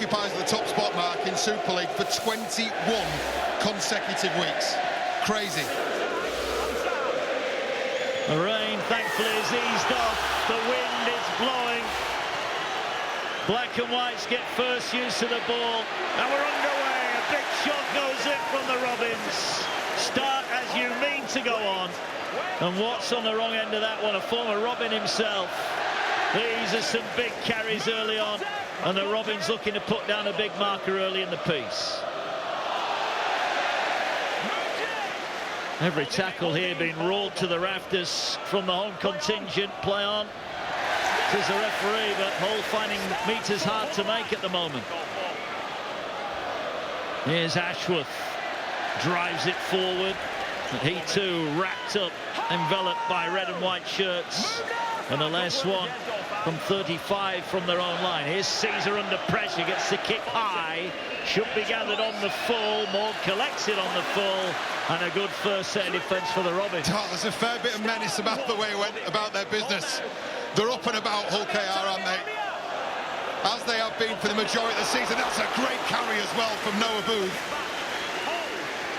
occupies the top spot mark in Super League for 21 consecutive weeks. Crazy. The rain, thankfully, is eased off. The wind is blowing. Black and Whites get first use of the ball. And we're underway. A big shot goes in from the Robins. Start as you mean to go on. And Watts on the wrong end of that one, a former Robin himself. These are some big carries early on. And the Robins looking to put down a big marker early in the piece. Every tackle here being rolled to the rafters from the home contingent. Play on. Says the referee, but Hull finding meters hard to make at the moment. Here's Ashworth. Drives it forward. But he too wrapped up, enveloped by red and white shirts. And a last one from 35 from their own line. Here's Caesar under pressure, gets the kick high. Should be gathered on the full. Morg collects it on the full. And a good first set of defence for the Robins. Oh, there's a fair bit of menace about the way it went about their business. They're up and about Hull KR, aren't they? As they have been for the majority of the season. That's a great carry as well from Noah Booth.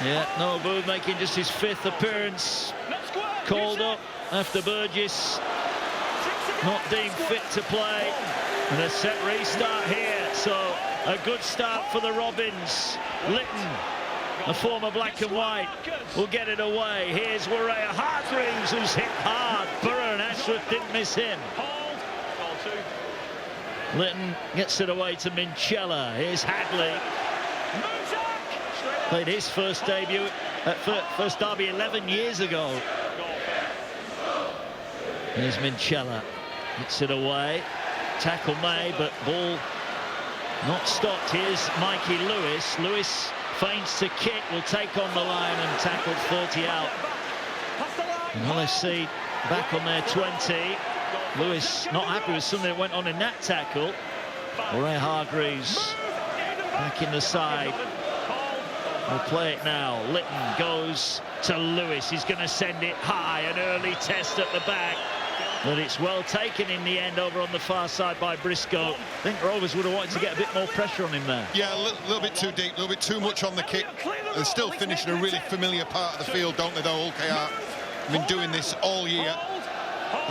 Yeah, Noah Booth making just his 5th appearance. Called up after Burgess not deemed fit to play. And a set restart here. So a good start for the Robins. Litton, a former Black and White, will get it away. Here's Warrea Hargreaves, who's hit hard. Burrow and Ashworth didn't miss him. Litton gets it away to Minchella. Here's Hadley. Played his first debut at first derby 11 years ago. Here's Minchella. Gets it away. Tackle made, but ball not stopped. Here's Mikey Lewis. Lewis feigns to kick, will take on the line and tackled 30 out. And LFC back on their 20. Lewis not happy with something that went on in that tackle. Ray Hargreaves back in the side. We'll play it now. Litton goes to Lewis. He's going to send it high. An early test at the back. But it's well taken in the end over on the far side by Briscoe. I think Rovers would have wanted to get a bit more pressure on him there. Yeah, a little bit too deep, a little bit too much on the kick. They're still finishing a really familiar part of the field, don't they, though, Hull KR? Been doing this all year.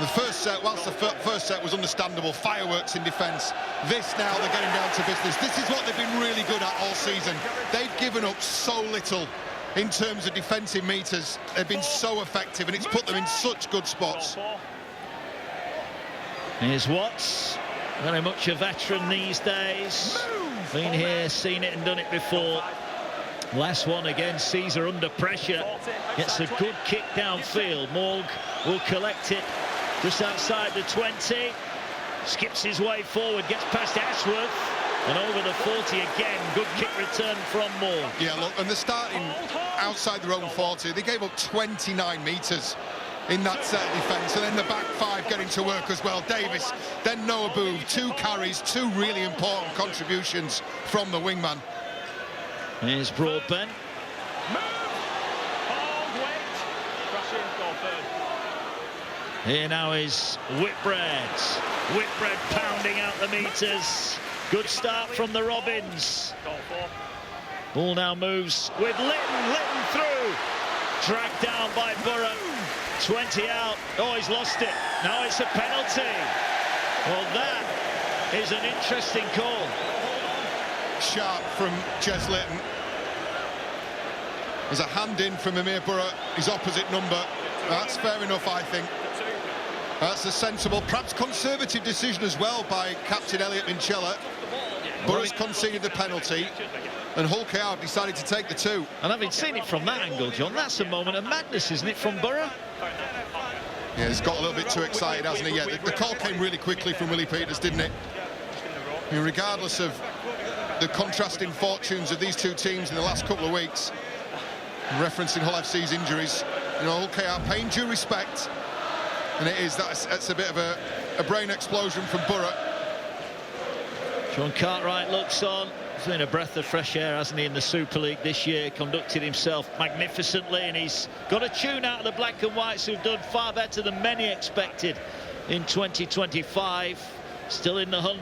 The first set, whilst the first set was understandable, fireworks in defence, this now they're getting down to business. This is what they've been really good at all season. They've given up so little in terms of defensive meters. They've been so effective, and it's put them in such good spots. Here's Watts, very much a veteran these days. Been here, seen it and done it before. Last one again, Caesar under pressure. Gets a good kick downfield. Morg will collect it just outside the 20. Skips his way forward, gets past Ashworth. And over the 40 again. Good kick return from Morg. Yeah, look, and they're starting outside their own 40. They gave up 29 metres in that set of defence, and then the back 5 getting to work as well. Davis, then Noah Booth, 2 carries, 2 really important contributions from the wingman. Here's Broadbent. Here now is Whitbread. Whitbread pounding out the meters. Good start from the Robins. Ball now moves with Litton. Litton through. Dragged down by Burrow. 20 out. Oh, he's lost it. Now it's a penalty. Well, that is an interesting call. Sharp from Jez Litton. There's a hand in from Amir Burrow, his opposite number. That's fair enough, I think. That's a sensible, perhaps conservative decision as well by Captain Elliot Minchella. Burrow's conceded the penalty, and Hull KR decided to take the 2. And having seen it from that angle, John, that's a moment of madness, isn't it, from Burrow? Yeah, he's got a little bit too excited, hasn't he? Yeah, the call came really quickly from Willie Peters, didn't it? I mean, regardless of the contrasting fortunes of these two teams in the last couple of weeks, referencing Hull FC's injuries, you know, Hull KR paying due respect, and that's a bit of a brain explosion from Burrow. Sean Cartwright looks on. He's been a breath of fresh air, hasn't he, in the Super League this year? Conducted himself magnificently, and he's got a tune out of the Black and Whites, who've done far better than many expected in 2025. Still in the hunt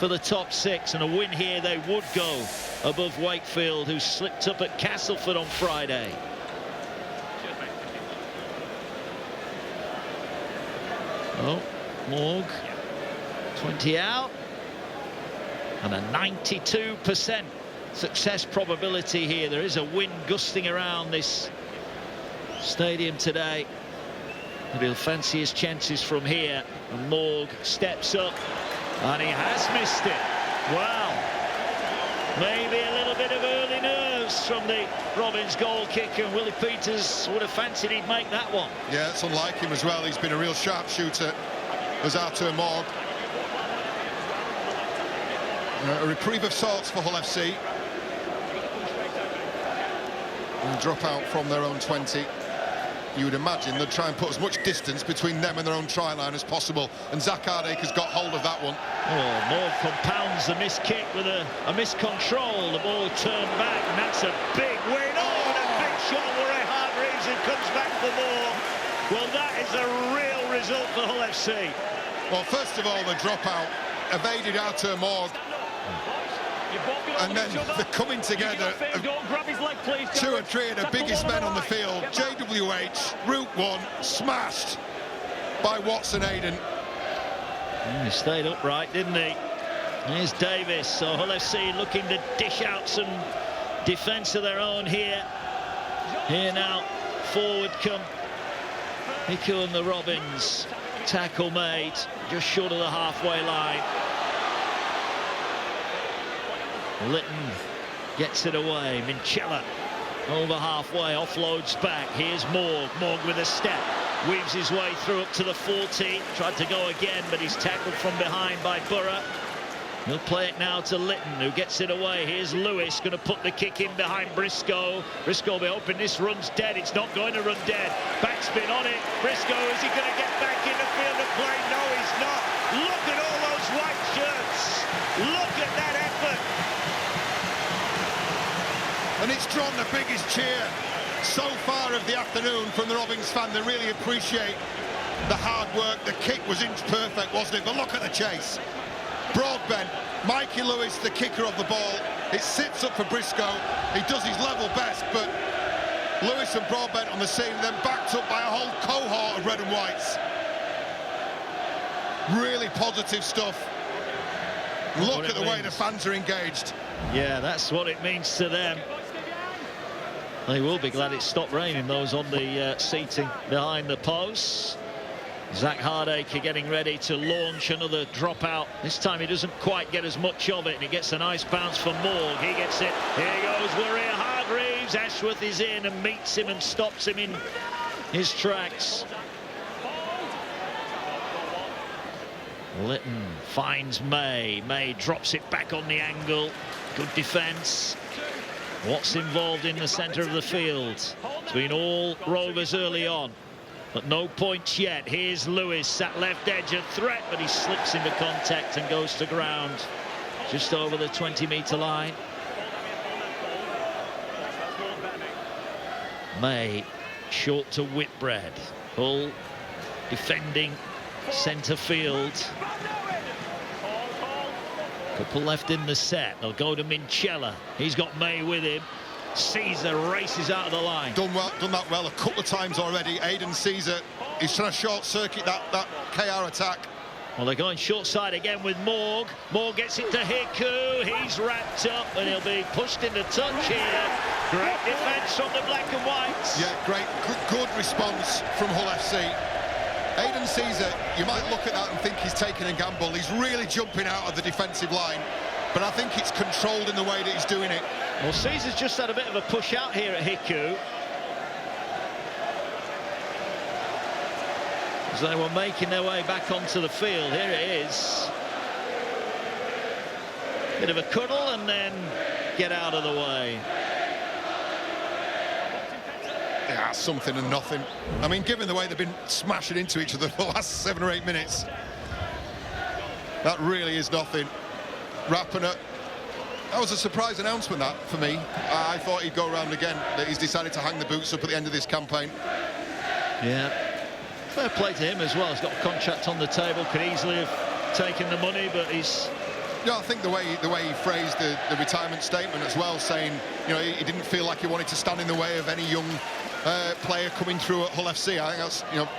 for the top 6, and a win here they would go above Wakefield, who slipped up at Castleford on Friday. Oh, Morg, 20 out, and a 92% success probability here. There is a wind gusting around this stadium today, but he'll fancy his chances from here. And Morg steps up, and he has missed it. Wow, maybe a little bit of early nerves from the Robins goal kicker. Willie Peters would have fancied he'd make that one. Yeah, it's unlike him as well. He's been a real sharpshooter, as Arthur Morg. A reprieve of sorts for Hull FC. And drop out from their own 20. You would imagine they'd try and put as much distance between them and their own try line as possible. And Zach Hardacre has got hold of that one. Oh, Morg compounds the missed kick with a miscontrol. The ball turned back, and that's a big win. Oh, and a big shot. Warren Hargreaves, who comes back for more. Well, that is a real result for Hull FC. Well, first of all, the dropout evaded Arthur Morg. And then they're coming together, 2 or 3 of the biggest men on the field. JWH, Route 1, smashed by Watson Aiden. He stayed upright, didn't he? Here's Davis. So Hull FC looking to dish out some defence of their own here. Here now, forward come Hiku and the Robins. Tackle made just short of the halfway line. Litton gets it away. Minchella over halfway, offloads back. Here's Morg. Morg with a step, weaves his way through up to the 40. Tried to go again, but he's tackled from behind by Borough. He'll play it now to Litton, who gets it away. Here's Lewis, going to put the kick in behind Briscoe. Briscoe will be hoping this runs dead. It's not going to run dead. Backspin on it. Briscoe, is he going to get back in the field of play? No, he's not. Look at all those white shirts. Look at that effort. And it's drawn the biggest cheer so far of the afternoon from the Robins fan. They really appreciate the hard work. The kick was inch perfect, wasn't it? But look at the chase. Broadbent, Mikey Lewis, the kicker of the ball. It sits up for Briscoe. He does his level best, but Lewis and Broadbent on the scene, then backed up by a whole cohort of red and whites. Really positive stuff. Look at the way the fans are engaged. Yeah, that's what it means to them. They will be glad it stopped raining, those on the seating behind the posts. Zach Hardacre getting ready to launch another dropout. This time he doesn't quite get as much of it, and he gets a nice bounce for Morg. He gets it. Here goes Warrior Hargreaves. Ashworth is in and meets him and stops him in his tracks. Litton finds May. May drops it back on the angle. Good defence. What's involved in the centre of the field? It's been all Rovers early on, but no points yet. Here's Lewis at left edge, a threat, but he slips into contact and goes to ground just over the 20-metre line. May short to Whitbread. Hull defending centre field. Couple left in the set. They'll go to Minchella. He's got May with him. Caesar races out of the line. Done that well a couple of times already. Aidan Caesar, he's trying to short circuit that KR attack. Well, they're going short side again with Morg. Morg gets it to Hiku. He's wrapped up and he'll be pushed into touch here. Great defence from the black and whites. Yeah, great, good response from Hull FC. Aidan Caesar, you might look at that and think he's taking a gamble. He's really jumping out of the defensive line, but I think it's controlled in the way that he's doing it. Well, Caesar's just had a bit of a push out here at Hiku. As they were making their way back onto the field. Here it is. Bit of a cuddle and then get out of the way. Yeah, something and nothing. I mean, given the way they've been smashing into each other for the last 7 or 8 minutes, that really is nothing. Rapiner, that was a surprise announcement, that, for me. I thought he'd go around again, that he's decided to hang the boots up at the end of this campaign. Yeah, fair play to him as well. He's got a contract on the table, could easily have taken the money, but he's Yeah, I think the way he phrased the retirement statement as well, saying, you know, he didn't feel like he wanted to stand in the way of any young player coming through at Hull FC. I think that's, you know,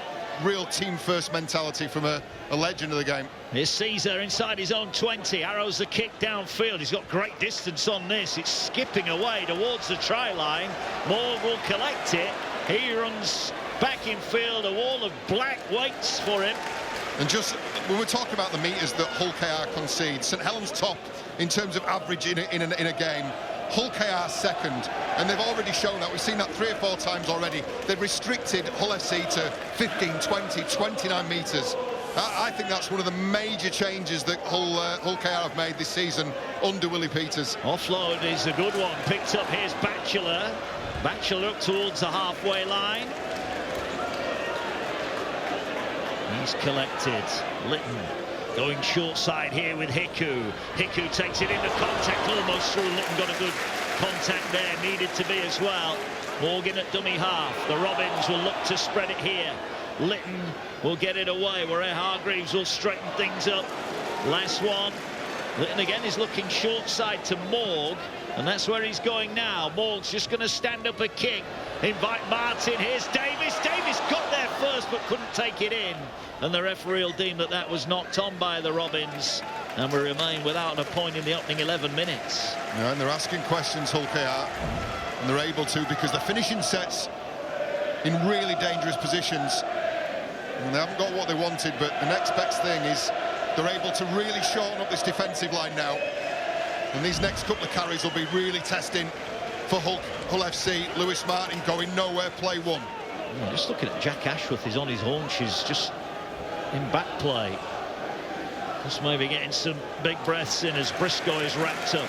real team-first mentality from a legend of the game. Here's Caesar inside his own 20, arrows the kick downfield. He's got great distance on this. It's skipping away towards the try line. Morg will collect it. He runs back in field. A wall of black waits for him. And just when we're talking about the meters that Hull KR concedes, St Helens top in terms of average in a game, Hull KR second, and they've already shown that. We've seen that 3 or 4 times already. They've restricted Hull FC to 15, 20, 29 metres. I think that's one of the major changes that Hull KR have made this season under Willie Peters. Offload is a good one. Picked up, here's Batchelor. Batchelor up towards the halfway line. He's collected. Litton going short side here with Hiku. Hiku takes it into contact, almost through. Litton got a good contact there, needed to be as well. Morgan at dummy half. The Robins will look to spread it here. Litton will get it away, where Hargreaves will straighten things up. Last one. Litton again is looking short side to Morg, and that's where he's going now. Morg's just going to stand up a kick. Invite Martin. Here's Davis. Davis got there first but couldn't take it in, and the referee will deem that that was knocked on by the Robins, and we remain without a point in the opening 11 minutes. Yeah, and they're asking questions, Hull KR, and they're able to, because they're finishing sets in really dangerous positions, and they haven't got what they wanted. But the next best thing is they're able to really shorten up this defensive line now, and these next couple of carries will be really testing for Hull FC. Lewis Martin going nowhere, play one. Just looking at Jack Ashworth, he's on his haunches, just in back play. Just maybe getting some big breaths in as Briscoe is wrapped up.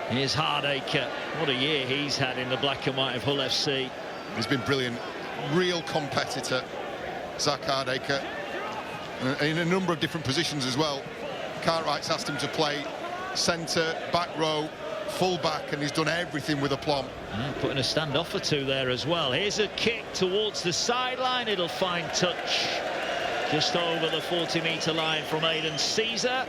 Here's Hardacre. What a year he's had in the black and white of Hull FC. He's been brilliant. Real competitor, Zach Hardacre. In a number of different positions as well. Cartwright's asked him to play centre, back row, full back, and he's done everything with aplomb. Yeah, putting a standoff or two there as well. Here's a kick towards the sideline. It'll find touch just over the 40-metre line from Aidan Caesar.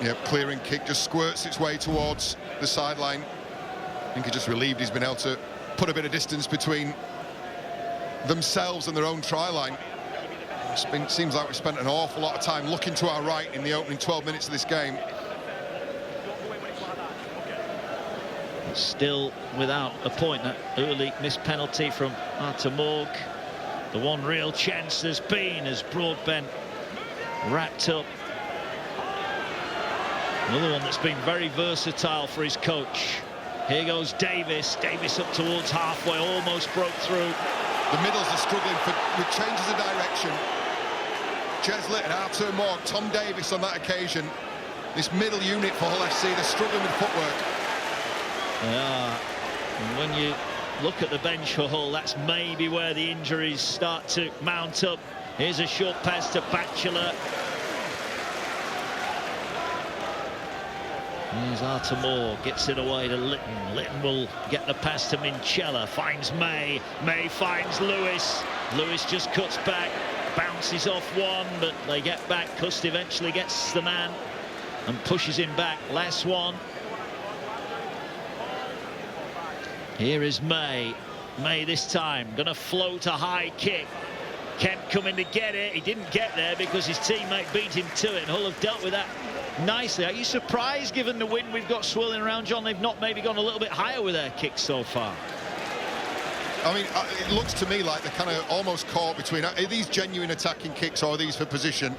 Yep, clearing kick just squirts its way towards the sideline. I think he just relieved he's been able to put a bit of distance between themselves and their own try line. Seems like we spent an awful lot of time looking to our right in the opening 12 minutes of this game. Still without a point. That early missed penalty from Arthur Morg. The one real chance there's been as Broadbent wrapped up. Another one that's been very versatile for his coach. Here goes Davis. Davis up towards halfway, almost broke through. The middles are struggling with changes of direction. Jez Litton, Arthur Morg, Tom Davis on that occasion. This middle unit for Hull FC, they're struggling with footwork. Yeah, and when you look at the bench for Hull, that's maybe where the injuries start to mount up. Here's a short pass to Batchelor. Here's Arthur Moore, gets it away to Litton. Litton will get the pass to Minchella, finds May. May finds Lewis. Lewis just cuts back, bounces off one, but they get back. Cust eventually gets the man and pushes him back. Last one. Here is May. May this time going to float a high kick. Kemp coming to get it. He didn't get there because his teammate beat him to it, and Hull have dealt with that nicely. Are you surprised, given the wind we've got swirling around, John, they've not maybe gone a little bit higher with their kicks so far? I mean, it looks to me like they're kind of almost caught between, are these genuine attacking kicks or are these for position?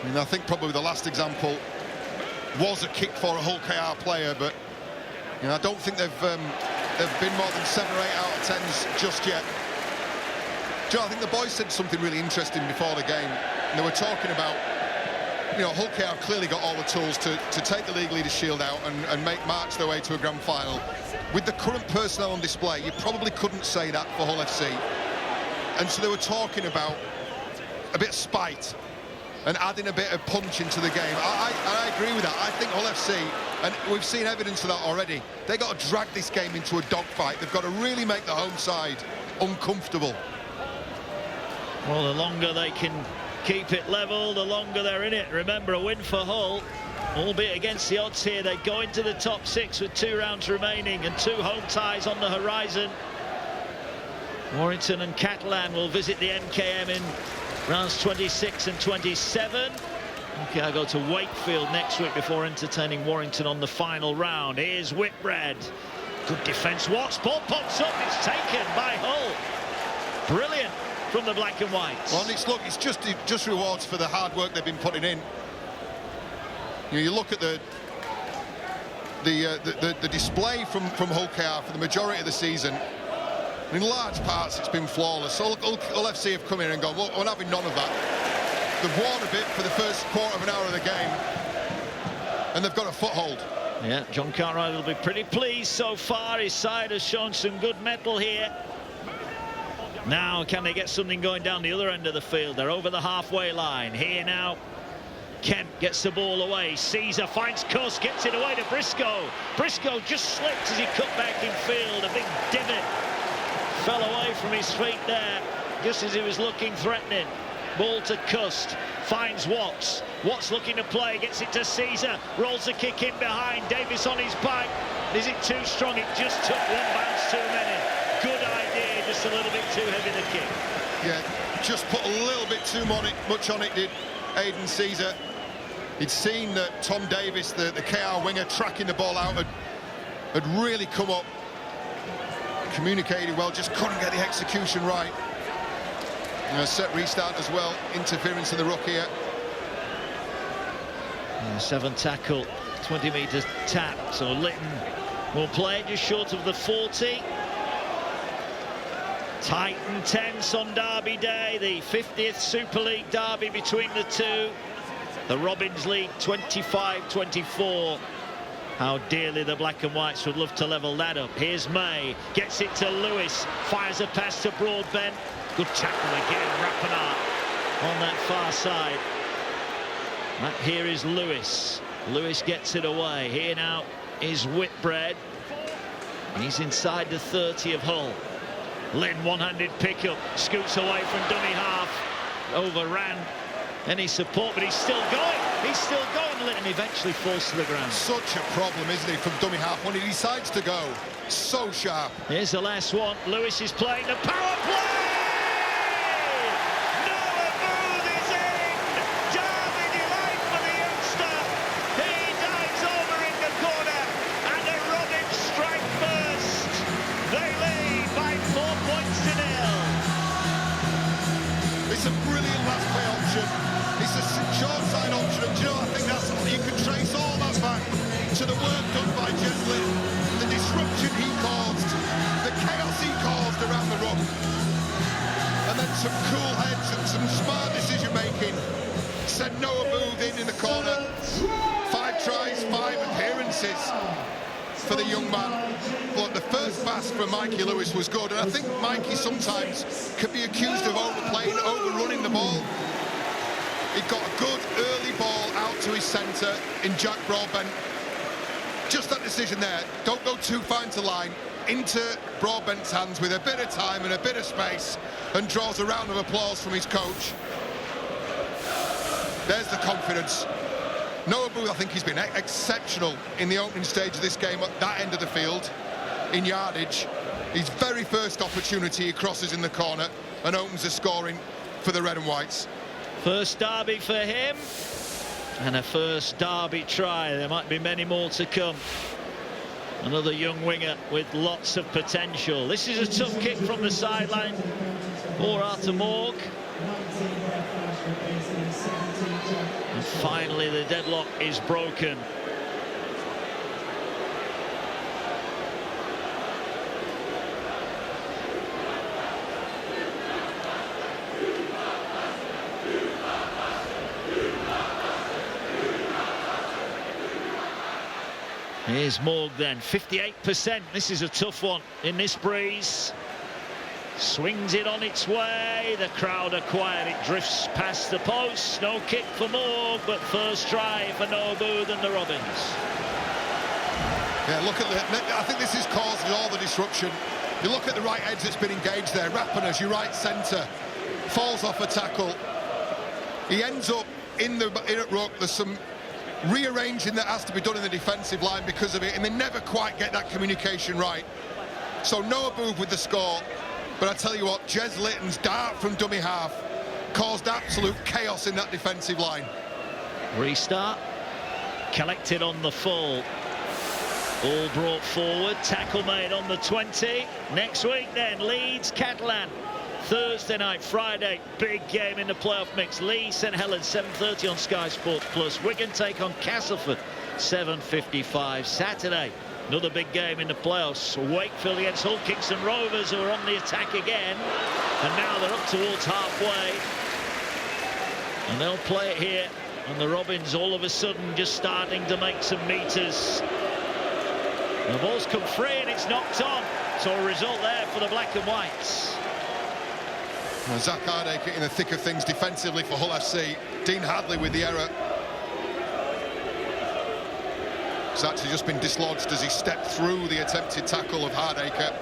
I mean, I think probably the last example was a kick for a Hull KR player, but you know, I don't think they've been more than 7 or 8 out of 10s just yet. Joe, I think the boys said something really interesting before the game. And they were talking about, you know, Hull KR clearly got all the tools to take the League Leaders Shield out and march their way to a grand final. With the current personnel on display, you probably couldn't say that for Hull FC. And so they were talking about a bit of spite and adding a bit of punch into the game. I agree with that. I think Hull FC, and we've seen evidence of that already, they've got to drag this game into a dogfight. They've got to really make the home side uncomfortable. Well, the longer they can keep it level, the longer they're in it. Remember, a win for Hull, albeit against the odds here. They go into the top 6 with 2 rounds remaining and 2 home ties on the horizon. Warrington and Catalan will visit the MKM in rounds 26 and 27. Okay, I go to Wakefield next week before entertaining Warrington on the final round. Here's Whitbread. Good defence. Watts, ball pops up. It's taken by Hull. Brilliant from the black and whites. Well, it's just rewards for the hard work they've been putting in. You look at the display from Hull KR for the majority of the season. In large parts, it's been flawless. So Hull FC have come in and gone, well, we're having none of that. They've worn a bit for the first quarter of an hour of the game, and they've got a foothold. Yeah, John Cartwright will be pretty pleased so far. His side has shown some good mettle here. Now, can they get something going down the other end of the field? They're over the halfway line. Here now, Kemp gets the ball away. Caesar finds Cuss, gets it away to Briscoe. Briscoe just slipped as he cut back in field. A big divot fell away from his feet there, just as he was looking threatening. Ball to Cust, finds Watts. Watts looking to play, gets it to Caesar, rolls the kick in behind. Davis on his back. Is it too strong? It just took 1 bounce too many. Good idea, just a little bit too heavy the kick. Yeah, just put a little bit too much on it, did Aidan Caesar. He'd seen that Tom Davis, the KR winger, tracking the ball out, had really come up, communicated well, just couldn't get the execution right. Set restart as well, interference in the ruck here. 7 tackle, 20 metres tap, so Lytton will play just short of the 40. Tight and tense on Derby Day, the 50th Super League derby between the two. The Robins lead 25-24. How dearly the black and whites would love to level that up. Here's May, gets it to Lewis, fires a pass to Broadbent. Good tackle again, Rappenart on that far side. Right, here is Lewis. Lewis gets it away. Here now is Whitbread. He's inside the 30 of Hull. Lynn, one-handed pickup, scoots away from dummy half. Overran any support, but he's still going. He's still going. Lynn eventually falls to the ground. Such a problem, isn't he, from dummy half when he decides to go. So sharp. Here's the last one. Lewis is playing the power play. It's a brilliant last play option. It's a short side option, and I think that's you can trace all that back to the work done by Jeslin, the disruption he caused, the chaos he caused around the ruck, and then some cool heads and some smart decision making. Said Noah moved in the corner. 5 tries, 5 appearances for the young man. But the first pass from Mikey Lewis was good, and I think Mikey sometimes can be accused of overplaying, overrunning the ball. He got a good early ball out to his centre in Jack Broadbent. Just that decision there, don't go too far into line, into Broadbent's hands with a bit of time and a bit of space, and draws a round of applause from his coach. There's the confidence. Noah Booth, I think he's been exceptional in the opening stage of this game at that end of the field, in yardage. His very first opportunity, he crosses in the corner and opens the scoring for the red and whites. First derby for him, and a first derby try. There might be many more to come. Another young winger with lots of potential. This is a tough kick from the sideline for Arthur Morg. And finally the deadlock is broken. Here's Morg then, 58%. This is a tough one in this breeze. Swings it on its way. The crowd are quiet. It drifts past the post. No kick for Morg, but first try for Noah Booth and the Robins. Yeah, look at the. I think this is causing all the disruption. You look at the right edge that's been engaged there. Rappener's your right centre. falls off a tackle. He ends up in at ruck. There's some rearranging that has to be done in the defensive line because of it, and they never quite get that communication right. So Noah Booth with the score, but I tell you what, Jez Litton's dart from dummy half caused absolute chaos in that defensive line. Restart, collected on the full. Ball brought forward, tackle made on the 20. Next week then, Leeds, Catalan. Thursday night, Friday, big game in the playoff mix. Leeds, St Helens, 7:30 on Sky Sports Plus. Wigan take on Castleford, 7:55. Saturday, another big game in the playoffs. Wakefield against Hull Kingston Rovers, who are on the attack again. And now they're up towards halfway. And they'll play it here. And the Robins all of a sudden just starting to make some meters. The ball's come free and it's knocked on. So a result there for the black and whites. Well, Zach Hardacre in the thick of things defensively for Hull FC. Dean Hadley with the error. It's actually just been dislodged as he stepped through the attempted tackle of Hardacre.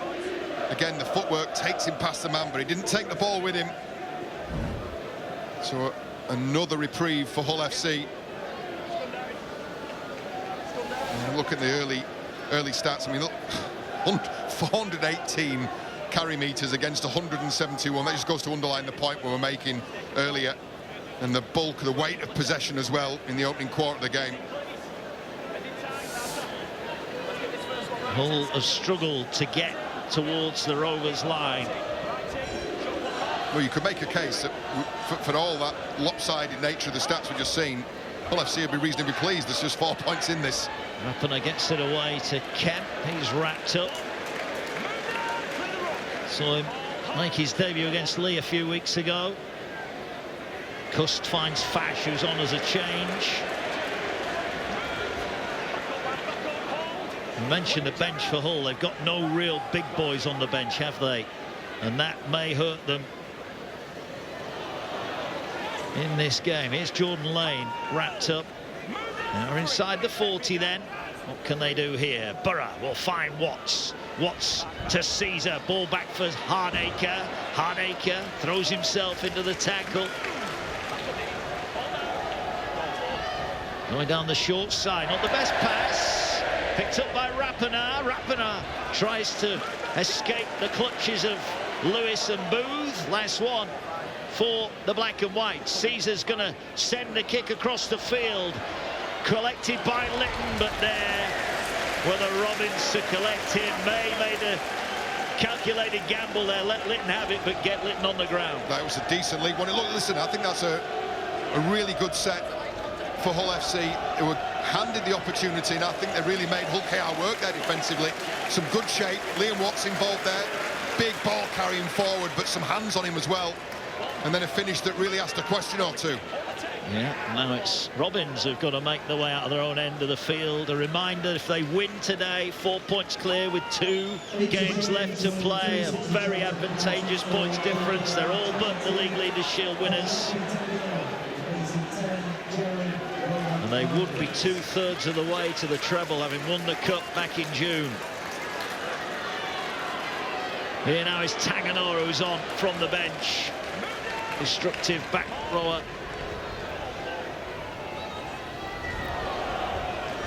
Again, the footwork takes him past the man, but he didn't take the ball with him. So another reprieve for Hull FC. And look at the early stats. I mean, look, 418 carry meters against 171. That just goes to underline the point we were making earlier, and the bulk of the weight of possession as well in the opening quarter of the game. Hull have struggled to get towards the Rovers line. Well, you could make a case that for all that lopsided nature of the stats we've just seen, Hull FC would be reasonably pleased. There's just 4 points in this. Rapana gets it away to Kemp. He's wrapped up. Saw him make his debut against Lee a few weeks ago. Cust finds Fash, who's on as a change. You mentioned the bench for Hull. They've got no real big boys on the bench, have they? And that may hurt them in this game. Here's Jordan Lane wrapped up. Now inside the 40 then. What can they do here? Borough will find Watts. Watts to Caesar. Ball back for Hardacre. Hardacre throws himself into the tackle. Going down the short side. Not the best pass. Picked up by Rapana. Rapana tries to escape the clutches of Lewis and Booth. Last one for the black and white. Caesar's going to send the kick across the field. Collected by Litton, but there were the Robins to collect him. May made a calculated gamble there, let Litton have it, but get Litton on the ground. That was a decent league one. Look, listen, I think that's a really good set for Hull FC, who were handed the opportunity, and I think they really made Hull KR work there defensively. Some good shape. Liam Watts involved there. Big ball carrying forward, but some hands on him as well. And then a finish that really asked a question or two. Yeah, now it's Robins who've got to make their way out of their own end of the field. A reminder, if they win today, 4 points clear with 2 games left to play. A very advantageous points difference. They're all but the League Leaders' Shield winners. And they would be 2/3 of the way to the treble, having won the Cup back in June. Here now is Tanganora, who's on from the bench. Destructive back rower.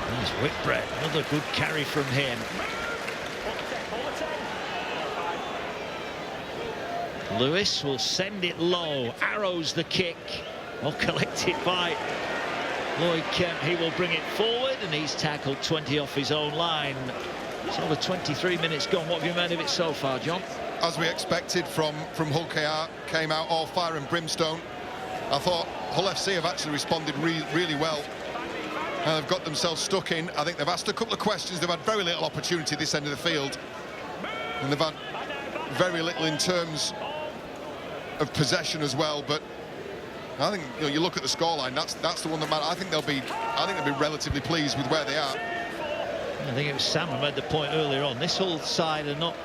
There's Whitbread, another good carry from him. Lewis will send it low, arrows the kick, well collected by Lloyd Kemp. He will bring it forward, and he's tackled 20 off his own line. It's over 23 minutes gone. What have you made of it so far, John? As we expected from Hull KR, came out all fire and brimstone. I thought Hull FC have actually responded really well. They've got themselves stuck in. I think they've asked a couple of questions. They've had very little opportunity this end of the field, and they've had very little in terms of possession as well. But I think, you know, you look at the scoreline. That's the one that matters. I think they'll be relatively pleased with where they are. I think it was Sam who made the point earlier on. This Hull side are not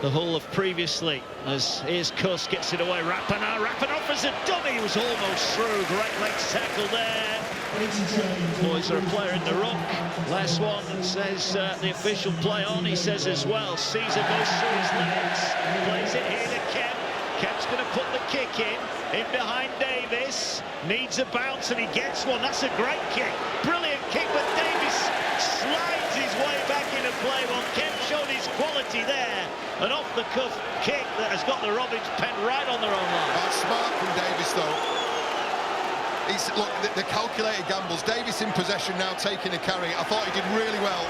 the Hull of previously. As here's Cust, gets it away. Rapana offers a dummy. He was almost through. Great legs tackle there. Boys are a player in the ruck. Last one says the official play on. He says as well. Caesar goes through his legs. Plays it here to Kemp. Kemp's Lewis going to put the kick in behind Davis. Needs a bounce and he gets one. That's a great kick. Brilliant kick, but Davis slides his way back into play. Well, Kemp showed his quality there. An off-the-cuff kick that has got the Robins pen right on their own line. That's smart from Davis, though. Look, the calculated gambles. Davis in possession now, taking a carry. I thought he did really well.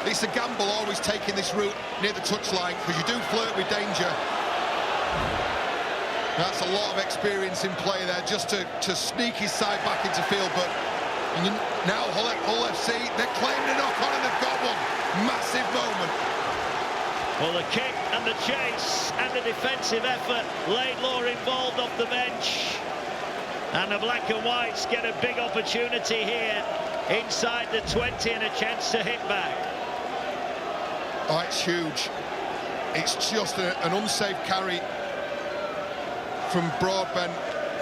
It's a gamble always taking this route near the touchline, because you do flirt with danger. That's a lot of experience in play there, just to sneak his side back into field. But now Hull FC, they're claiming a knock on and they've got one. Massive moment. Well, the kick and the chase and the defensive effort. Laidlaw involved off the bench. And the Black and Whites get a big opportunity here inside the 20 and a chance to hit back. Oh, it's huge. It's just an unsafe carry from Broadbent.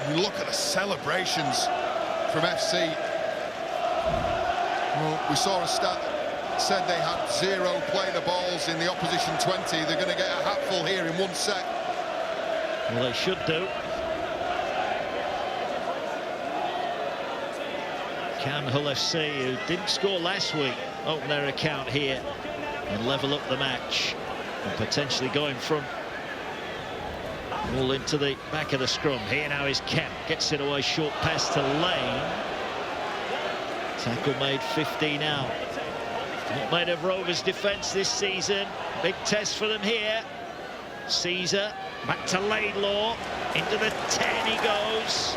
You look at the celebrations from FC. Well, we saw a stat that said they had 0 play the balls in the opposition 20. They're going to get a hatful here in one set. Well, they should do. Can Hull FC, who didn't score last week, open their account here and level up the match, and potentially go in front? All into the back of the scrum. Here now is Kemp. Gets it away, short pass to Lane. Tackle made 15 out. Not made of Rovers' defence this season. Big test for them here. Caesar back to Laidlaw. Into the 10 he goes.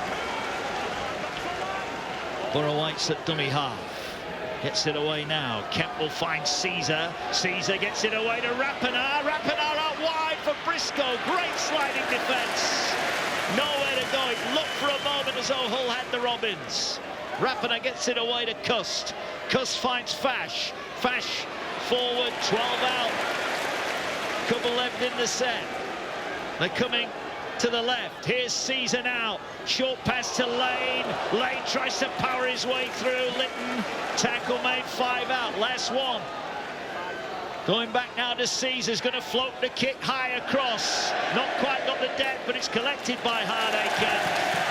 Borough White's at dummy half. Gets it away now. Kemp will find Caesar. Caesar gets it away to Rappenar. Rappenar out wide for Briscoe. Great sliding defence. Nowhere to go. It looked for a moment as though Hull had the Robins. Rappenar gets it away to Cust. Cust finds Fash. Fash forward, 12 out. Couple left in the set. They're coming to the left. Here's Caesar now. Short pass to Lane. Lane tries to power his way through. Litton. Tackle made 5 out. Last one. Going back now to Caesar's going to float the kick high across. Not quite got the depth, but it's collected by Hardacre.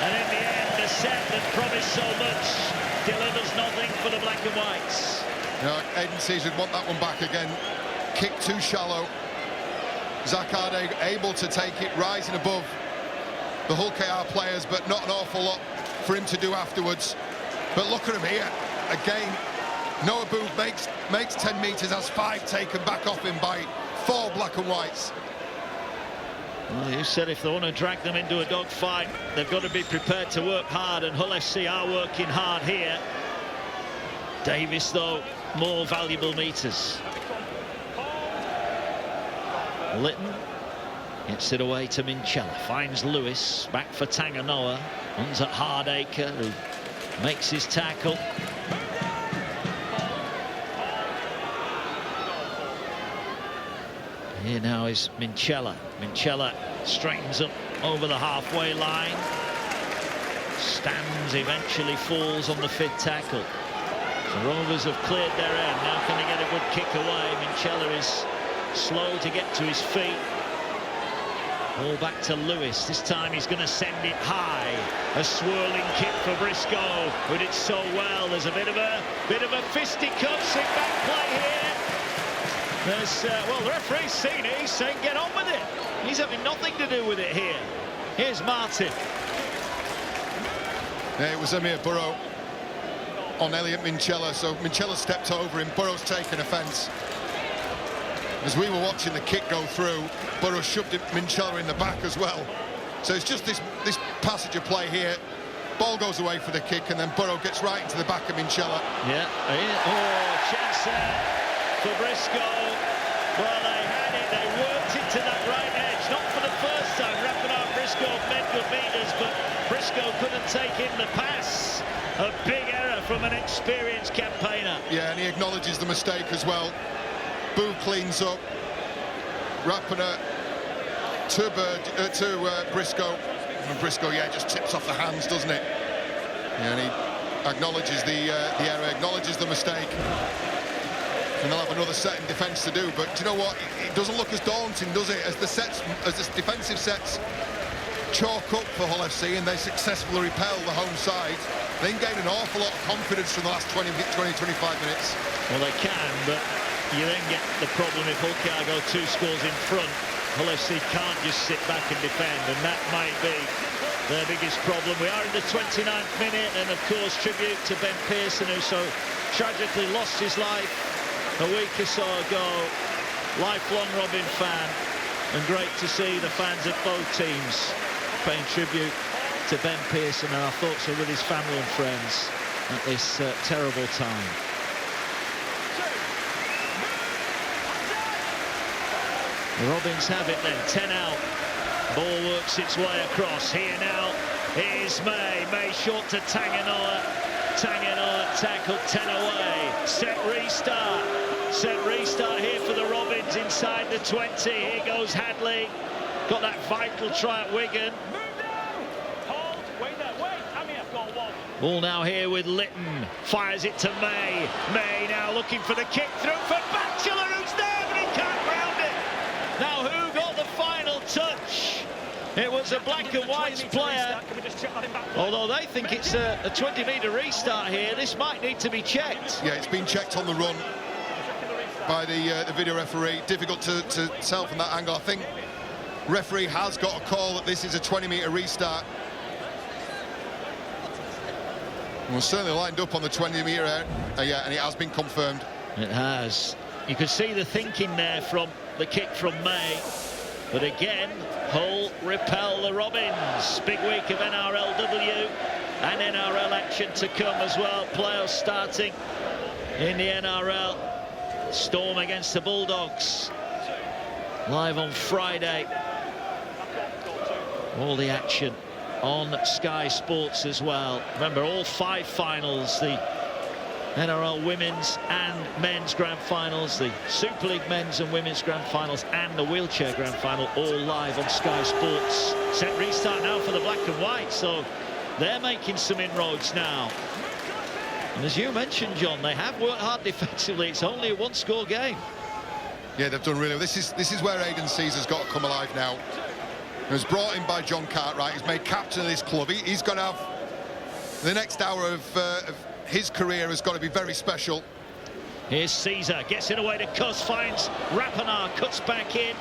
And in the end, a set that promised so much delivers nothing for the Black and Whites. No, Aidan Caesar would want that one back again. Kick too shallow. Zach Hardacre able to take it, rising above the Hull KR players, but not an awful lot for him to do afterwards. But look at him here. Again, Noah Booth makes 10 metres, has 5 taken back off him by 4 Black and Whites. Well, you said if they want to drag them into a dogfight, they've got to be prepared to work hard, and Hull FC are working hard here. Davis, though, more valuable metres. Litton gets it away to Minchella, finds Lewis, back for Tanganoa, runs at Hardacre, who makes his tackle. Here now is Minchella. Minchella straightens up over the halfway line. Stands, eventually falls on the 5th tackle. The Rovers have cleared their end. Now can they get a good kick away? Minchella is slow to get to his feet. All back to Lewis. This time he's going to send it high. A swirling kick for Briscoe, who did so well. There's a bit of a fisticuffs in back play here. There's well, the referee's seen it. He's saying get on with it. He's having nothing to do with it here. Here's Martin. Yeah, it was Amir Burrow on Elliot Minchella, so Minchella stepped over him. Burrow's taken offence. As we were watching the kick go through, Burrow shoved Minchella in the back as well. So it's just this passage of play here. Ball goes away for the kick, and then Burrow gets right into the back of Minchella. Yeah. Oh, chance there for Briscoe. Well, they had it. They worked it to that right edge. Not for the first time. Rappenar and Briscoe made good meters, but Briscoe couldn't take in the pass. A big error from an experienced campaigner. Yeah, and he acknowledges the mistake as well. Boo cleans up. Rappenar to Briscoe. And Briscoe, yeah, just tips off the hands, doesn't it? Yeah, and he acknowledges the error, acknowledges the mistake. And they'll have another set in defence to do. But do you know what? It doesn't look as daunting, does it? As the defensive sets chalk up for Hull FC and they successfully repel the home side, they can gain an awful lot of confidence from the last 20-25 minutes. Well, they can, but you then get the problem if Hull KR go 2 scores in front. Hull FC can't just sit back and defend, and that might be their biggest problem. We are in the 29th minute, and of course tribute to Ben Pearson, who so tragically lost his life a week or so ago. Lifelong Robin fan, and great to see the fans of both teams paying tribute to Ben Pearson, and our thoughts are with his family and friends at this terrible time. The Robins have it then, 10 out. Ball works its way across. Here now is May. May short to Tanganoa. Tanganoa tackled 10 away. Set restart. Set restart here for the Robins inside the 20. Here goes Hadley. Got that vital try at Wigan. Ball now here with Litton. Fires it to May. May now looking for the kick through for Batchelor, who's there, but he can't ground it. Now who got the final touch? It was a black and white player. Although they think it's a 20-metre restart here, this might need to be checked. Yeah, it's been checked on the run by the video referee. Difficult to tell from that angle. I think referee has got a call that this is a 20-metre restart. We're certainly lined up on the 20-metre, yeah, and it has been confirmed. It has. You could see the thinking there from the kick from May. But again, Hull repel the Robins. Big week of NRLW and NRL action to come as well. Playoffs starting in the NRL. Storm against the Bulldogs. Live on Friday. All the action on Sky Sports as well. Remember, all 5 finals, the NRL Women's and Men's Grand Finals, the Super League Men's and Women's Grand Finals, and the Wheelchair Grand Final, all live on Sky Sports. Set restart now for the black and white, so they're making some inroads now. And as you mentioned, John, they have worked hard defensively. It's only a 1-score game. Yeah, they've done really well. This is where Aidan Caesar's got to come alive now. He was brought in by John Cartwright. He's made captain of this club. He's got to have the next hour of his career has got to be very special. Here's Caesar, gets it away to Cuss, finds Rapana, cuts back in.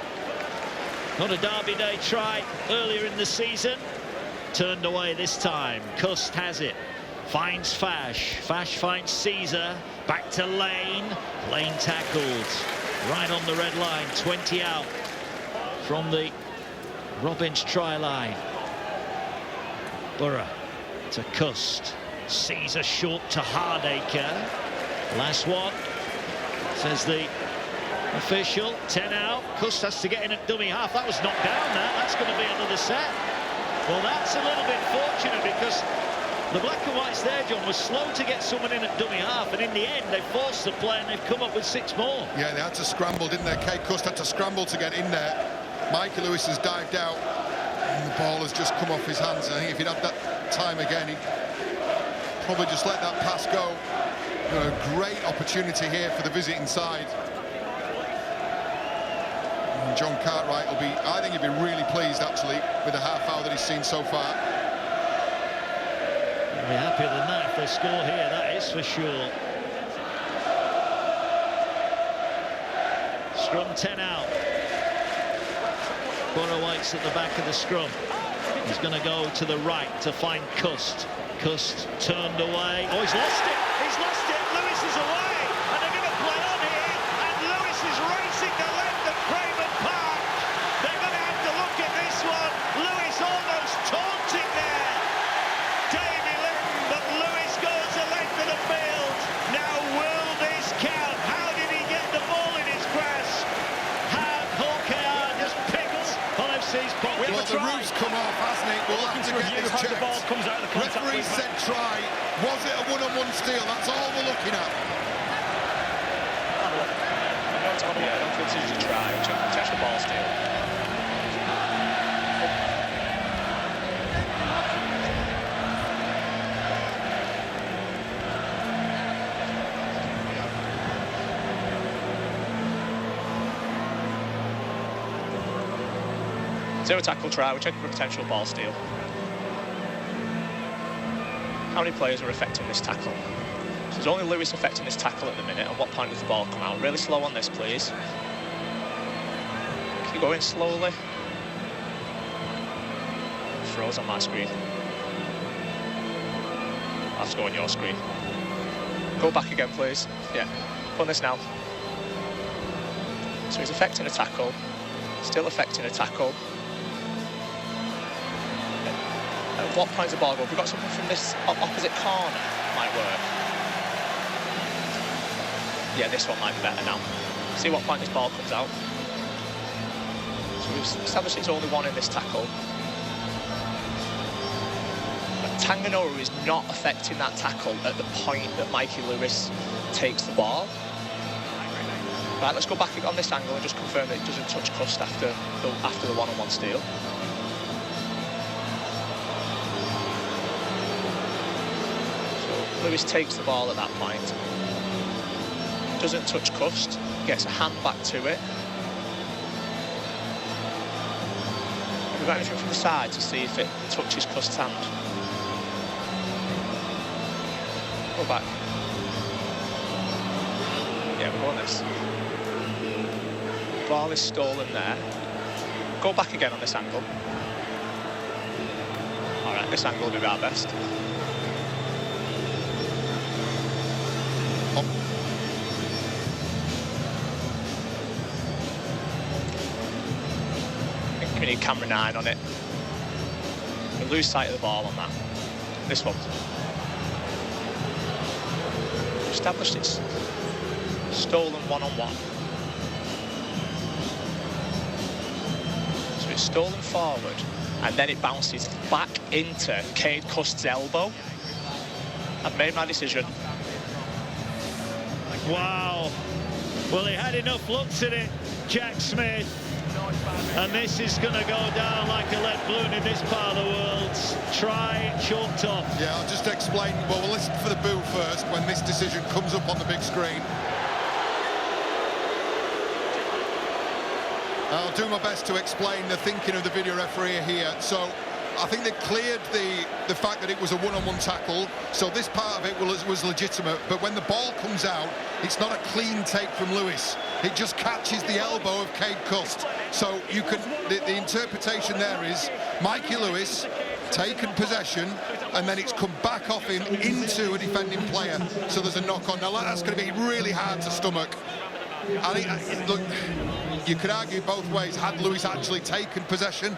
Not a Derby Day try earlier in the season. Turned away this time. Cuss has it. Finds Fash. Fash finds Caesar. Back to Lane. Lane tackled. Right on the red line. 20 out from the Robins try line. Borough to Cust. Caesar short to Hardacre. Last one, says the official. 10 out. Cust has to get in at dummy half. That was knocked down there. That's going to be another set. Well, that's a little bit fortunate because the black and whites there, John, was slow to get someone in at dummy half, and in the end they forced the play and they've come up with 6 more. Yeah, they had to scramble, didn't they? Kay Cust had to scramble to get in there. Mikey Lewis has dived out and the ball has just come off his hands. I think if he'd had that time again, he'd probably just let that pass go. You know, a great opportunity here for the visiting side. And John Cartwright will be, I think he'll be really pleased actually with the half hour that he's seen so far. He'll be happier than that if they score here, that is for sure. Scrum 10 out. Borough waits at the back of the scrum. He's going to go to the right to find Cust. Cust turned away. Oh, he's lost it. He's lost it. Lewis is away. And they're going to play on here. And Lewis is racing the length of Craven Park. They're going to have to look at this one. Lewis almost taunting there. Davy Litton, but Lewis goes the length of the field. Now, will this count? How did he get the ball in his grasp? Have Hull KR just picked on FC's pocket? Well, the roof's come off, hasn't it? We'll have to get this checked. The ball comes out of the contact. Referee said try. Was it a one-on-one steal? That's all we're looking at. Yeah, I don't consider it a try. Touch the ball still. Zero tackle try, we're checking for potential ball steal. How many players are affecting this tackle? So there's only Lewis affecting this tackle at the minute. At what point does the ball come out? Really slow on this, please. Keep going slowly. Froze on my screen. I'll have to go on your screen. Go back again, please. Yeah, put this now. So he's affecting a tackle, still affecting a tackle. At what point does the ball go? We've got something from this opposite corner, might work. Yeah, this one might be better now. See what point this ball comes out. So we've established it's only one in this tackle. Tanganoa is not affecting that tackle at the point that Mikey Lewis takes the ball. Right, let's go back on this angle and just confirm that it doesn't touch Cust after the one-on-one steal. So Lewis takes the ball at that point. Doesn't touch Cust, gets a hand back to it. Have we got anything from the side to see if it touches Cust's hand? Go back. Yeah, we're going this. Ball is stolen there. Go back again on this angle. All right, this angle will be our best. Oh. I think we need camera 9 on it. We lose sight of the ball on that. This one. Established it's stolen one-on-one. So it's stolen forward, and then it bounces back into Cade Cust's elbow. I've made my decision. Wow. Well, he had enough looks at it, Jack Smith. And this is going to go down like a lead balloon in this part of the world. Try chalked off. Yeah, I'll just explain. Well, we'll listen for the boo first when this decision comes up on the big screen. I'll do my best to explain the thinking of the video referee here. So I think they cleared the fact that it was a one-on-one tackle, so this part of it was legitimate. But when the ball comes out, it's not a clean take from Lewis. It just catches the elbow of Cade Cust. So you can the interpretation there is Mikey Lewis taken possession, and then it's come back off him into a defending player. So there's a knock-on. Now that's going to be really hard to stomach. I think, look, you could argue both ways. Had Lewis actually taken possession?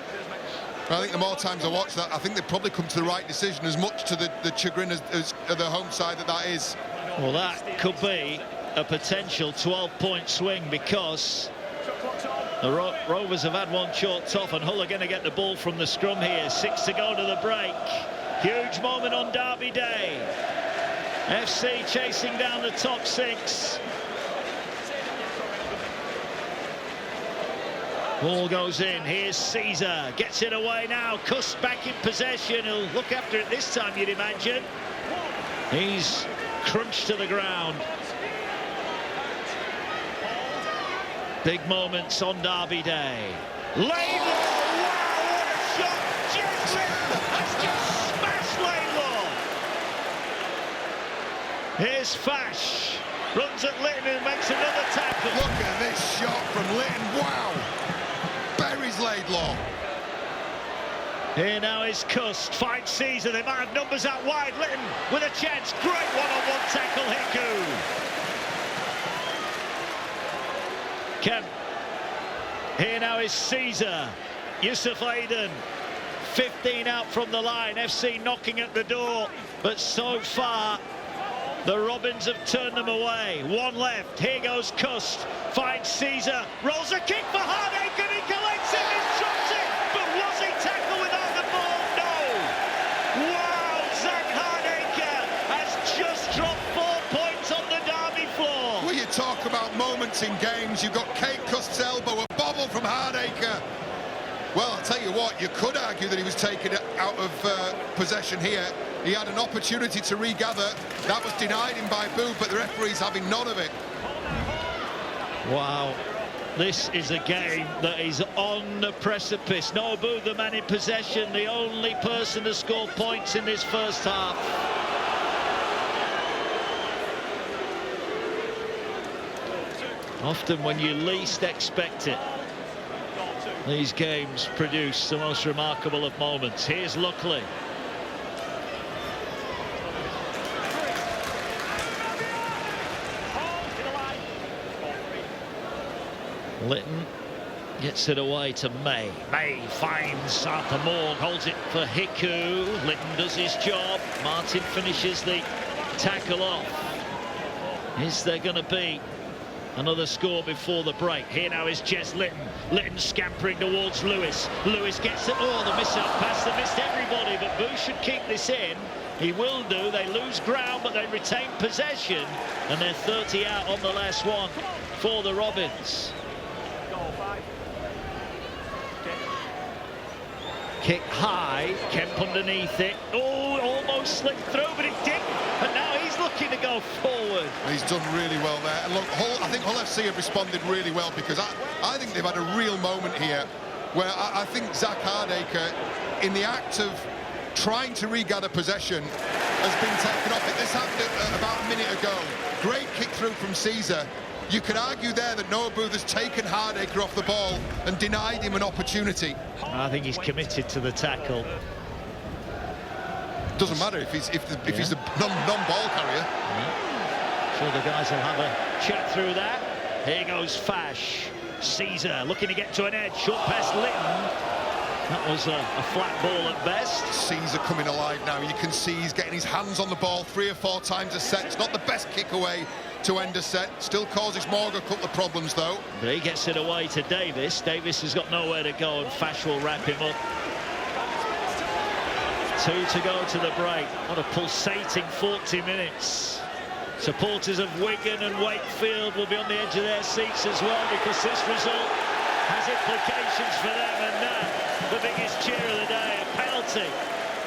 I think the more times I watch that, I think they probably come to the right decision, as much to the chagrin as the home side that is. Well, that could be a potential 12-point swing, because the Rovers have had one chalked off, and Hull are going to get the ball from the scrum here. 6 to go to the break. Huge moment on Derby Day. FC chasing down the top 6. Ball goes in. Here's Caesar. Gets it away now. Cust back in possession. He'll look after it this time, you'd imagine. He's crunched to the ground. Big moments on Derby Day. Laidlaw! Wow, what a shot! Jesslyn has just smashed Laidlaw. Here's Fash. Runs at Litton and makes another tackle. Look at this shot from Litton. Wow! Buries Laidlaw. Here now is Cust. Finds Caesar. They might have numbers out wide. Litton with a chance. Great one-on-one tackle, Hiku. Kemp. Here now is Caesar. Yusuf Aiden. 15 out from the line. FC knocking at the door. But so far, the Robins have turned them away. One left. Here goes Cust. Finds Caesar. Rolls a kick for Hardacre. And he collects it and drops it. But was he tackled without the ball? No. Wow, Zach Hardacre has just dropped 4 points on the Derby floor. Well, you talk about moments in games. You've got Cade Cust's elbow, a bobble from Hardacre. Well, I'll tell you what, you could argue that he was taken out of possession here. He had an opportunity to regather. That was denied him by Boo, but the referee's having none of it. Wow. This is a game that is on the precipice. Nobu, the man in possession, the only person to score points in this first half. Often when you least expect it, these games produce the most remarkable of moments. Here's Luckley. Litton gets it away to May. May finds Arthur Morg, holds it for Hiku. Litton does his job. Martin finishes the tackle off. Is there going to be another score before the break? Here now is Jez Litton. Litton scampering towards Lewis. Lewis gets it. Oh, the missile pass that missed everybody, but Booth should keep this in. He will do. They lose ground, but they retain possession, and they're 30 out on the last one for the Robins. Kick high, Kemp underneath it. Oh, almost slipped through, but it didn't. And now he's looking to go forward. He's done really well there. And look, I think Hull FC have responded really well, because I think they've had a real moment here where I think Zach Hardacre, in the act of trying to regather possession, has been taken off it. This happened about a minute ago. Great kick through from Caesar. You could argue there that Noah Booth has taken Hardacre off the ball and denied him an opportunity. I think he's committed to the tackle. Doesn't matter if he's the non-ball carrier. Yeah. Sure, the guys will have a chat through that. Here goes Fash. Caesar looking to get to an edge. Short pass Litton. That was a flat ball at best. Caesar coming alive now. You can see he's getting his hands on the ball 3 or 4 times a set. It's not the best kick away to end a set. Still causes Morg a couple of problems, though. But he gets it away to Davis. Davis has got nowhere to go, and Fash will wrap him up. 2 to go to the break. What a pulsating 40 minutes. Supporters of Wigan and Wakefield will be on the edge of their seats as well, because this result has implications for them. And now the biggest cheer of the day, a penalty,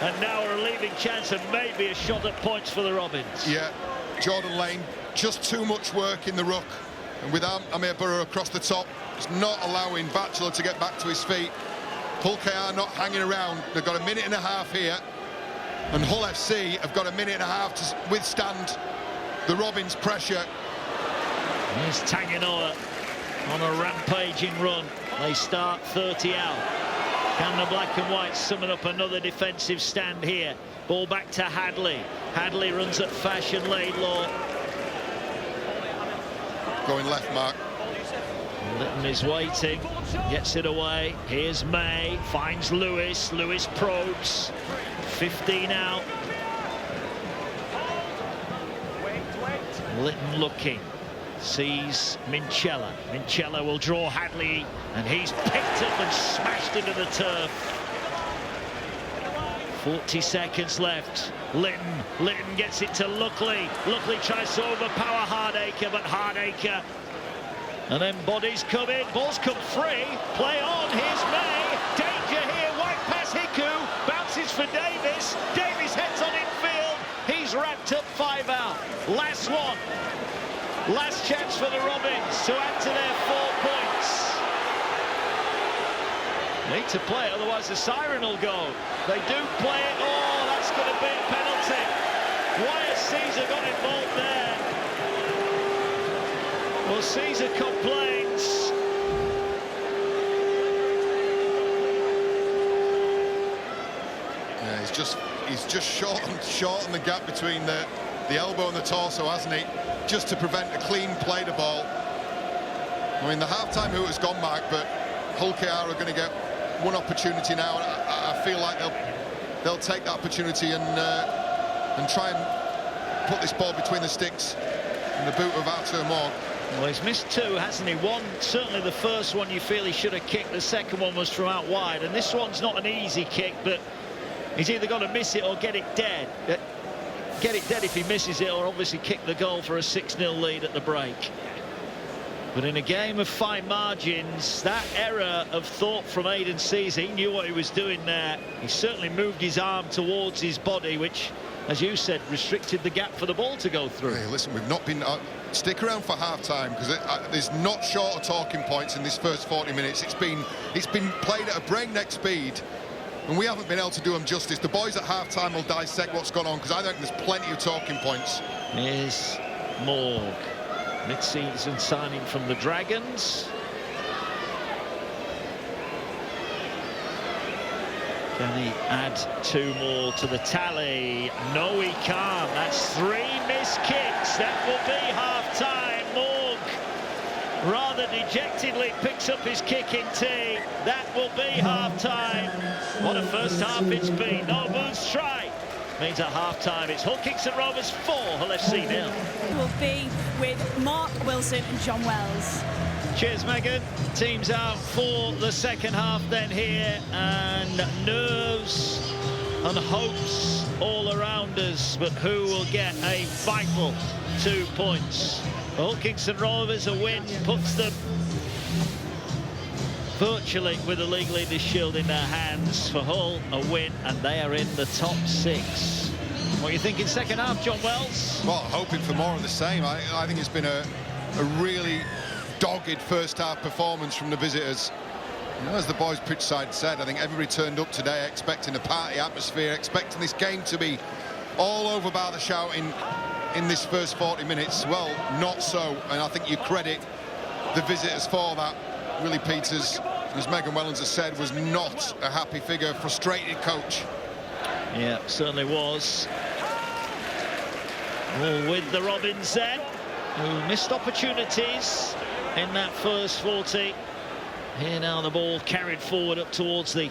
and now a relieving chance and maybe a shot at points for the Robins. Yeah, Jordan Lane, just too much work in the ruck, and with Amir Burrow across the top, it's not allowing Batchelor to get back to his feet. Hull KR not hanging around. They've got a minute and a half here, and Hull FC have got a minute and a half to withstand the Robins' pressure. Here's Tanganoa on a rampaging run. They start 30 out. Can the black and white summon up another defensive stand here? Ball back to Hadley. Hadley runs at Fashion Laidlaw. Going left, Mark. Litton is waiting, gets it away. Here's May, finds Lewis. Lewis probes. 15 out. Litton looking. Sees Minchella. Minchella will draw Hadley, and he's picked up and smashed into the turf. 40 seconds left. Litton gets it to Luckley. Luckley tries to overpower Hardacre, but Hardacre. And then bodies come in. Ball's come free. Play on. Here's May. Danger here. White pass Hiku. Bounces for Davis. Davis heads on infield. He's wrapped up 5 out. Last one. Last chance for the Robins to add to their 4 points. Need to play it, otherwise the siren will go. They do play it. Oh, that's going to be a penalty. Why has Caesar got involved there? Well, Caesar complains. Yeah, he's just shortened the gap between the elbow and the torso, hasn't he? Just to prevent a clean play the ball. I mean, the half-time hoot has gone, Mark, but Hull KR are going to get one opportunity now, and I feel like they'll take that opportunity and try and put this ball between the sticks in the boot of Arthur Morg. Well, he's missed 2, hasn't he? One, certainly the first one you feel he should have kicked. The second one was from out wide, and this one's not an easy kick, but he's either got to miss it or get it dead. Get it dead if he misses it, or obviously kick the goal for a 6-0 lead at the break. But in a game of fine margins, that error of thought from Aidan Caesar, he knew what he was doing there. He certainly moved his arm towards his body, which as you said, restricted the gap for the ball to go through. Hey, listen, we've not been... stick around for half-time, because there's not short of talking points in this first 40 minutes. It's been played at a breakneck speed, and we haven't been able to do them justice. The boys at half-time will dissect what's gone on, because I think there's plenty of talking points. Here's Morg, mid-season signing from the Dragons. Can he add 2 more to the tally? No, he can't. That's 3 missed kicks. That will be half-time. Morg rather dejectedly picks up his kicking tee. That will be half-time. What a first half it's been. No Booth's try means at half-time it's Hull Kingston Rovers 4, Hull FC 0. Will be with Mark Wilson and John Wells. Cheers, Megan. Team's out for the second half then here, and nerves and hopes all around us, but who will get a vital 2 points? Hull Kingston Rovers, a win puts them virtually with the League Leaders Shield in their hands. For Hull, a win, and they are in the top 6. What are you thinking second half, John Wells? Well, hoping for more of the same. I think it's been a really dogged first half performance from the visitors. You know, as the boys pitch side said, I think everybody turned up today expecting a party atmosphere, expecting this game to be all over by the shouting in this first 40 minutes. Well, not so, and I think you credit the visitors for that. Willie Peters, as Megan Wellens has said, was not a happy figure, frustrated coach. Yeah, certainly was. All with the Robins then, who missed opportunities in that first 40. Here now the ball carried forward up towards the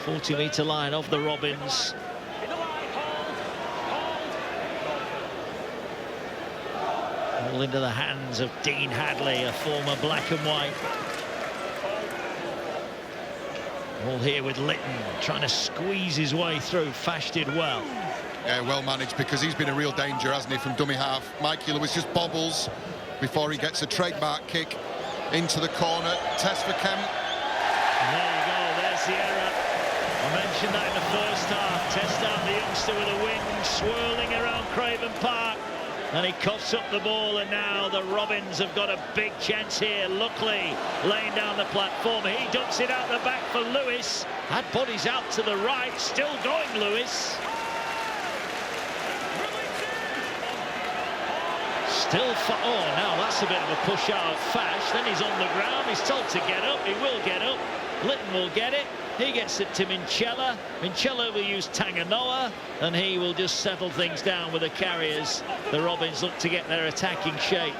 40-metre line of the Robins. All into the hands of Dean Hadley, a former black and white. All here with Litton, trying to squeeze his way through. Fash did well. Yeah, well managed, because he's been a real danger, hasn't he, from dummy half. Mikey Lewis just bobbles before he gets a trademark kick into the corner. Test for Kemp. And there you go, there's the error. I mentioned that in the first half. Test out the youngster with a wind swirling around Craven Park. And he coughs up the ball, and now the Robins have got a big chance here. Luckley laying down the platform. He dumps it out the back for Lewis. That body's out to the right. Still going, Lewis. Oh, now that's a bit of a push out of Fash. Then he's on the ground. He's told to get up. He will get up. Litton will get it. He gets it to Minchella. Minchella will use Tanganoa, and he will just settle things down with the carriers. The Robins look to get their attacking shape.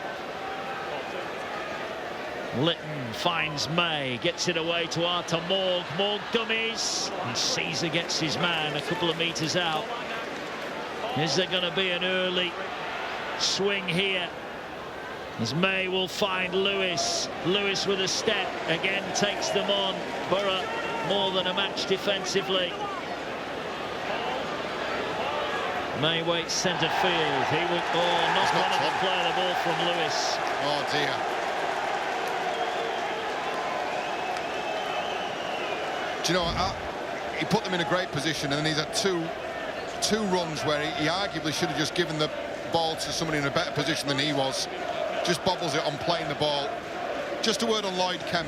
Litton finds May, gets it away to Arthur Morg. Morg dummies, and Caesar gets his man a couple of metres out. Is there going to be an early swing here, as May will find Lewis. Lewis with a step again takes them on. Borough more than a match defensively. May waits centre field. He would not want to play the ball from Lewis. Oh dear. Do you know, he put them in a great position, and then he's had two runs where he arguably should have just given the ball to somebody in a better position than he was. Just bobbles it on playing the ball. Just a word on Lloyd Kemp.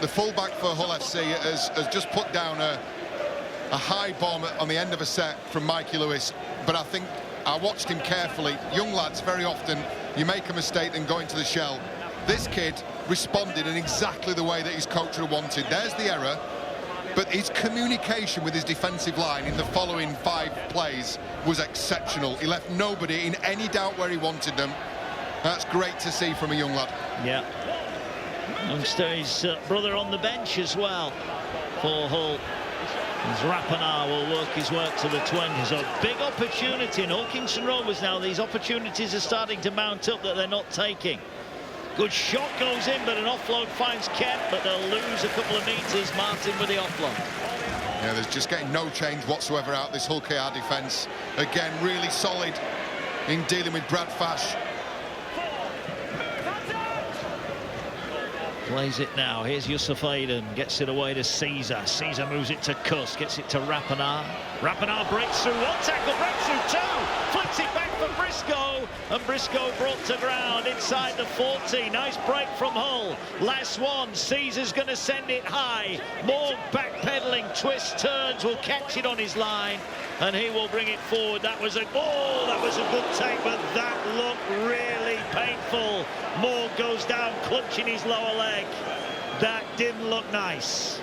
The fullback for Hull FC has just put down a high bomb on the end of a set from Mikey Lewis, but I think I watched him carefully. Young lads, very often you make a mistake and go into the shell. This kid responded in exactly the way that his coach would have wanted. There's the error, but his communication with his defensive line in the following 5 plays was exceptional. He left nobody in any doubt where he wanted them. That's great to see from a young lad. Yeah. Youngster, his brother on the bench as well for Hull. As Rapana will work his way up to the 20s. A big opportunity in Hull Kingston Rovers now. These opportunities are starting to mount up that they're not taking. Good shot goes in, but an offload finds Kemp, but they'll lose a couple of metres. Martin with the offload. Yeah, there's just getting no change whatsoever out this Hull KR defence. Again, really solid in dealing with Brad Fash. Plays it now. Here's Yusuf Aiden. Gets it away to Caesar. Caesar moves it to Kuss. Gets it to Rapana. Rapana breaks through. One tackle. Breaks through two. Flicks it back for Briscoe. And Briscoe brought to ground inside the 40. Nice break from Hull. Last one. Caesar's going to send it high. More backpedaling. Twists, turns. Will catch it on his line. And he will bring it forward. That was a goal. That was a good take. But that looked really painful. Moore goes down clutching his lower leg. That didn't look nice.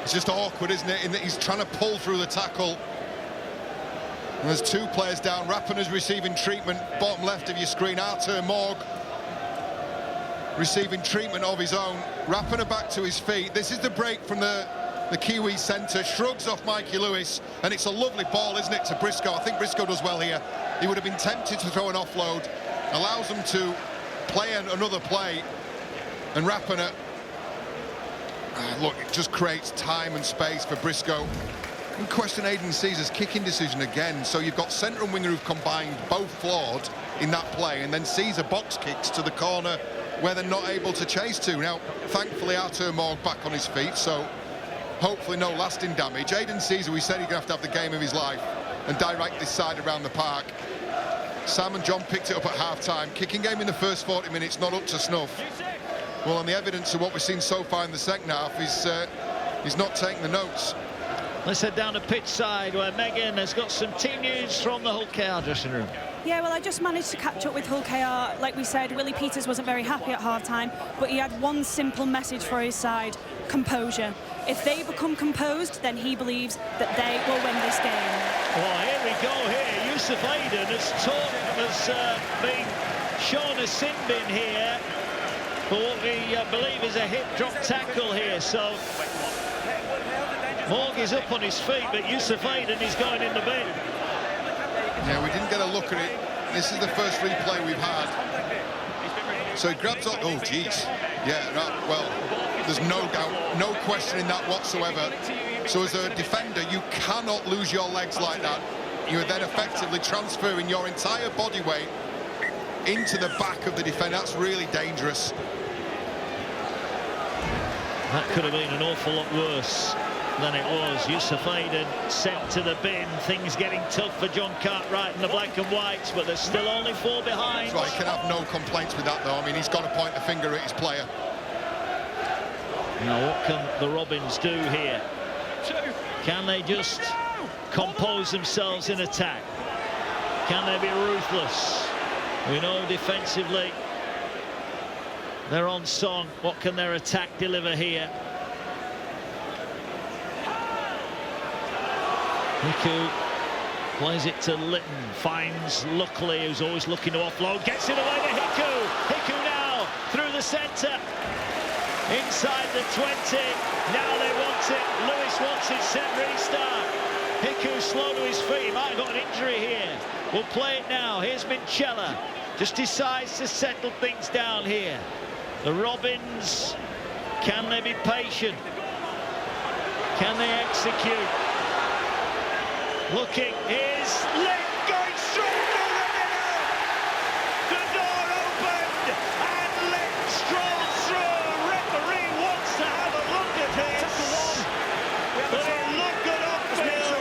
It's just awkward, isn't it, in that he's trying to pull through the tackle. And there's two players down. Rapana's receiving treatment, bottom left of your screen. Artur Morg receiving treatment of his own. Rapana back to his feet. This is the break from the Kiwi centre. Shrugs off Mikey Lewis, and it's a lovely ball, isn't it, to Briscoe. I think Briscoe does well here. He would have been tempted to throw an offload. Allows them to play another play, and Rapana, look, it just creates time and space for Briscoe. In question Aidan Caesar's kicking decision again. So you've got centre and winger who've combined both flawed in that play, and then Caesar box kicks to the corner where they're not able to chase to. Now, thankfully, Artur Morg back on his feet, so hopefully no lasting damage. Aidan Caesar, we said he's going to have the game of his life and direct this side around the park. Sam and John picked it up at half-time. Kicking game in the first 40 minutes, not up to snuff. Well, and the evidence of what we've seen so far in the second half is he's not taking the notes. Let's head down to pitch side where Megan has got some team news from the Hull KR dressing room. Yeah, well, I just managed to catch up with Hull KR. Like we said, Willie Peters wasn't very happy at half-time, but he had one simple message for his side: composure. If they become composed, then he believes that they will win this game. Well, here we go here. Yusuf Aiden has been shown a sin bin here for what we believe is a hip drop tackle here. So Morg is up on his feet, but Yusuf Aiden is going in the bin. Yeah, we didn't get a look at it. This is the first replay we've had. So he grabs up. Oh, geez. Yeah, no, well, there's no doubt, no question in that whatsoever. So as a defender, you cannot lose your legs like that. You're then effectively transferring your entire body weight into the back of the defender. That's really dangerous. That could have been an awful lot worse than it was. Yusuf Aiden sent to the bin. Things getting tough for John Cartwright and the black and whites, but there's still only 4 behind. Right, he can have no complaints with that, though. I mean, he's got to point the finger at his player. Now, what can the Robins do here? Can they just compose themselves in attack? Can they be ruthless? We know defensively they're on song. What can their attack deliver here? Hiku plays it to Litton, finds Luckley, who's always looking to offload, gets it away to Hiku. Hiku now through the centre, inside the 20. Now they want it. Lewis wants it. Set restart. Hiku slow to his feet. He might have got an injury here. We'll play it now. Here's Minchella. Just decides to settle things down here. The Robins, can they be patient? Can they execute? Looking, here's Lick going straight through the middle. The door opened and Lick strolls through. Referee wants to have a look at this. But it looked good off the field.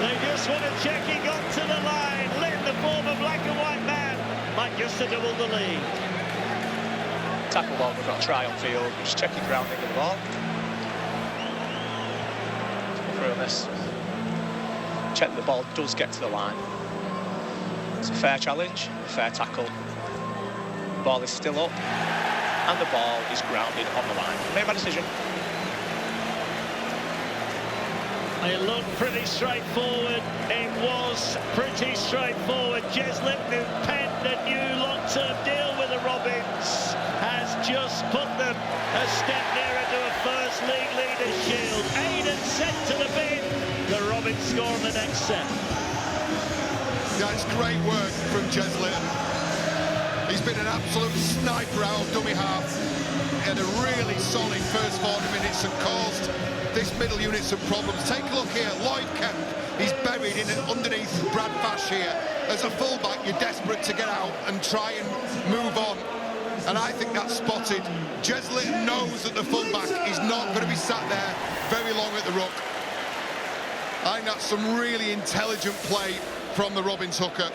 They just want to check he got to the line. Lick, the former black and white man, might just have doubled the lead. Tackle ball, we've got a try on field. Just checking grounding of the ball. Through on this. Check that the ball does get to the line. It's a fair challenge, a fair tackle. The ball is still up, and the ball is grounded on the line. Made my decision. It looked pretty straightforward. It was pretty straightforward. Jez Lipton, who penned a new long-term deal with the Robins, has just put them a step nearer to a first league leaders shield. Aiden sent to the bin. The Robins score on the next set. That's great work from Jez Litton. He's been an absolute sniper out of dummy half. He had a really solid first 40 minutes and caused this middle unit some problems. Take a look here, Lloyd Kemp. He's buried in underneath Brad Fash here. As a fullback, you're desperate to get out and try and move on. and I think that's spotted. Jeslett knows that the fullback is not going to be sat there very long at the ruck. I think that's some really intelligent play from the Robins hooker.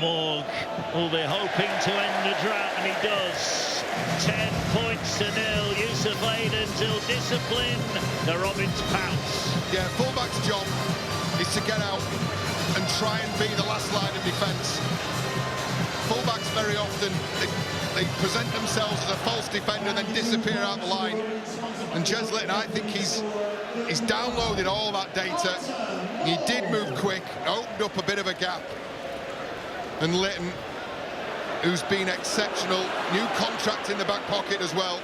Morg will be hoping to end the drought, and he does. 10 points to 0. Yusuf Aiden till discipline. The Robins pounce. Yeah, fullback's job is to get out and try and be the last line of defence. Fullbacks very often, they present themselves as a false defender and then disappear out the line. And Jeslett, I think he's downloaded all that data. He did move quick, opened up a bit of a gap. And Litton, who's been exceptional, new contract in the back pocket as well,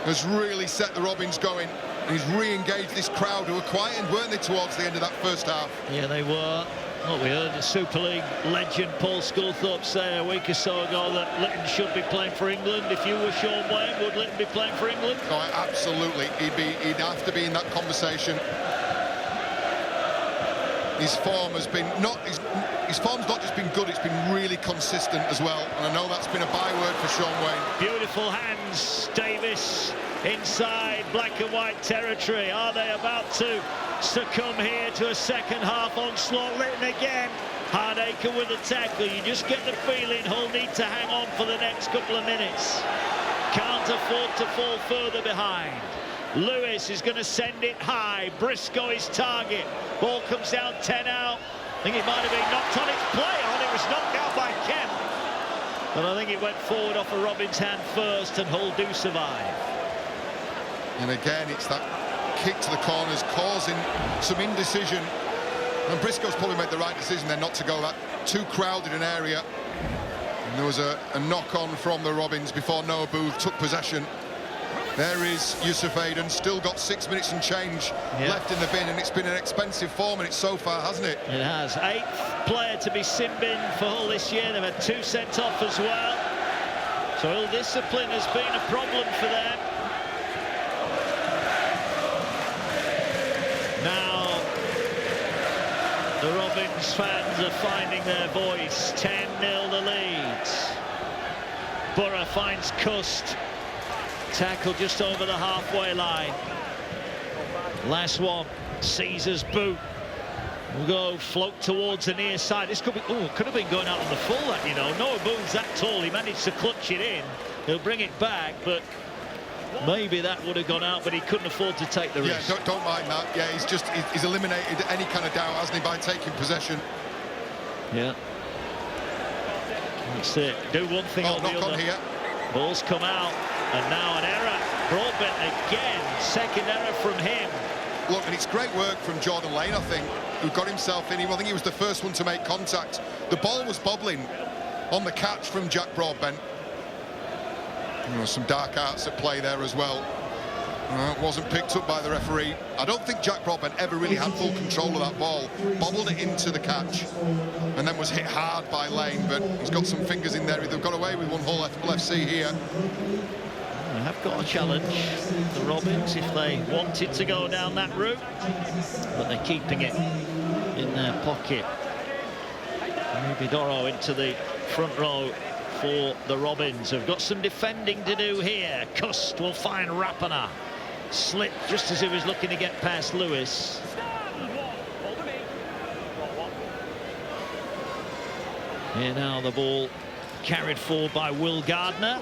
has really set the Robins going. And he's re-engaged this crowd who were quietened, weren't they, towards the end of that first half? Yeah, they were. Well, we heard the Super League legend Paul Sculthorpe say a week or so ago that Litton should be playing for England. If you were Sean Wayne, would Litton be playing for England? Oh, absolutely. He'd have to be in that conversation. His form has been his form's not just been good, it's been really consistent as well. And I know that's been a byword for Sean Wayne. Beautiful hands, Davis inside black and white territory. Are they about to succumb here to a second half onslaught? Litton again. Hardacre with a tackle. You just get the feeling he'll need to hang on for the next couple of minutes. Can't afford to fall further behind. Lewis is going to send it high. Briscoe is target. Ball comes down 10 out. I think it might have been knocked on its play on. It was knocked out by Kemp. But I think it went forward off a Robins hand first, and Hull do survive. And again, it's that kick to the corners causing some indecision. And Briscoe's probably made the right decision then not to go that too crowded an area. And there was a knock-on from the Robins before Noah Booth took possession. There is Yusuf Aiden, still got 6 minutes and change left in the bin, and it's been an expensive 4 minutes so far, hasn't it? It has. 8th player to be sin-bin for Hull this year. They've had 2 sent off as well. So ill discipline has been a problem for them. Now the Robins fans are finding their voice. 10-0 the lead. Borough finds Cust. Tackle just over the halfway line. Last one, Caesar's boot. Will go float towards the near side. This could be, could have been going out on the full, that, you know. Noah Boone's that tall, he managed to clutch it in. He'll bring it back, but maybe that would have gone out, but he couldn't afford to take the risk. Yeah, don't mind that. Yeah, he's eliminated any kind of doubt, hasn't he, by taking possession. Yeah. That's it. Do one thing or the other. Here. Ball's come out. And now an error. Broadbent again. Second error from him. Look, and it's great work from Jordan Lane, I think, who got himself in. I think he was the first one to make contact. The ball was bobbling on the catch from Jack Broadbent. You know, some dark arts at play there as well. It wasn't picked up by the referee. I don't think Jack Broadbent ever really had full control of that ball. Bobbled it into the catch and then was hit hard by Lane, but he's got some fingers in there. They've got away with one Hull FC here. They have got a challenge, the Robins, if they wanted to go down that route, but they're keeping it in their pocket. Rubidoro into the front row for the Robins, who've got some defending to do here. Cust will find Rapana. Slipped just as he was looking to get past Lewis. Here now the ball carried forward by Will Gardner.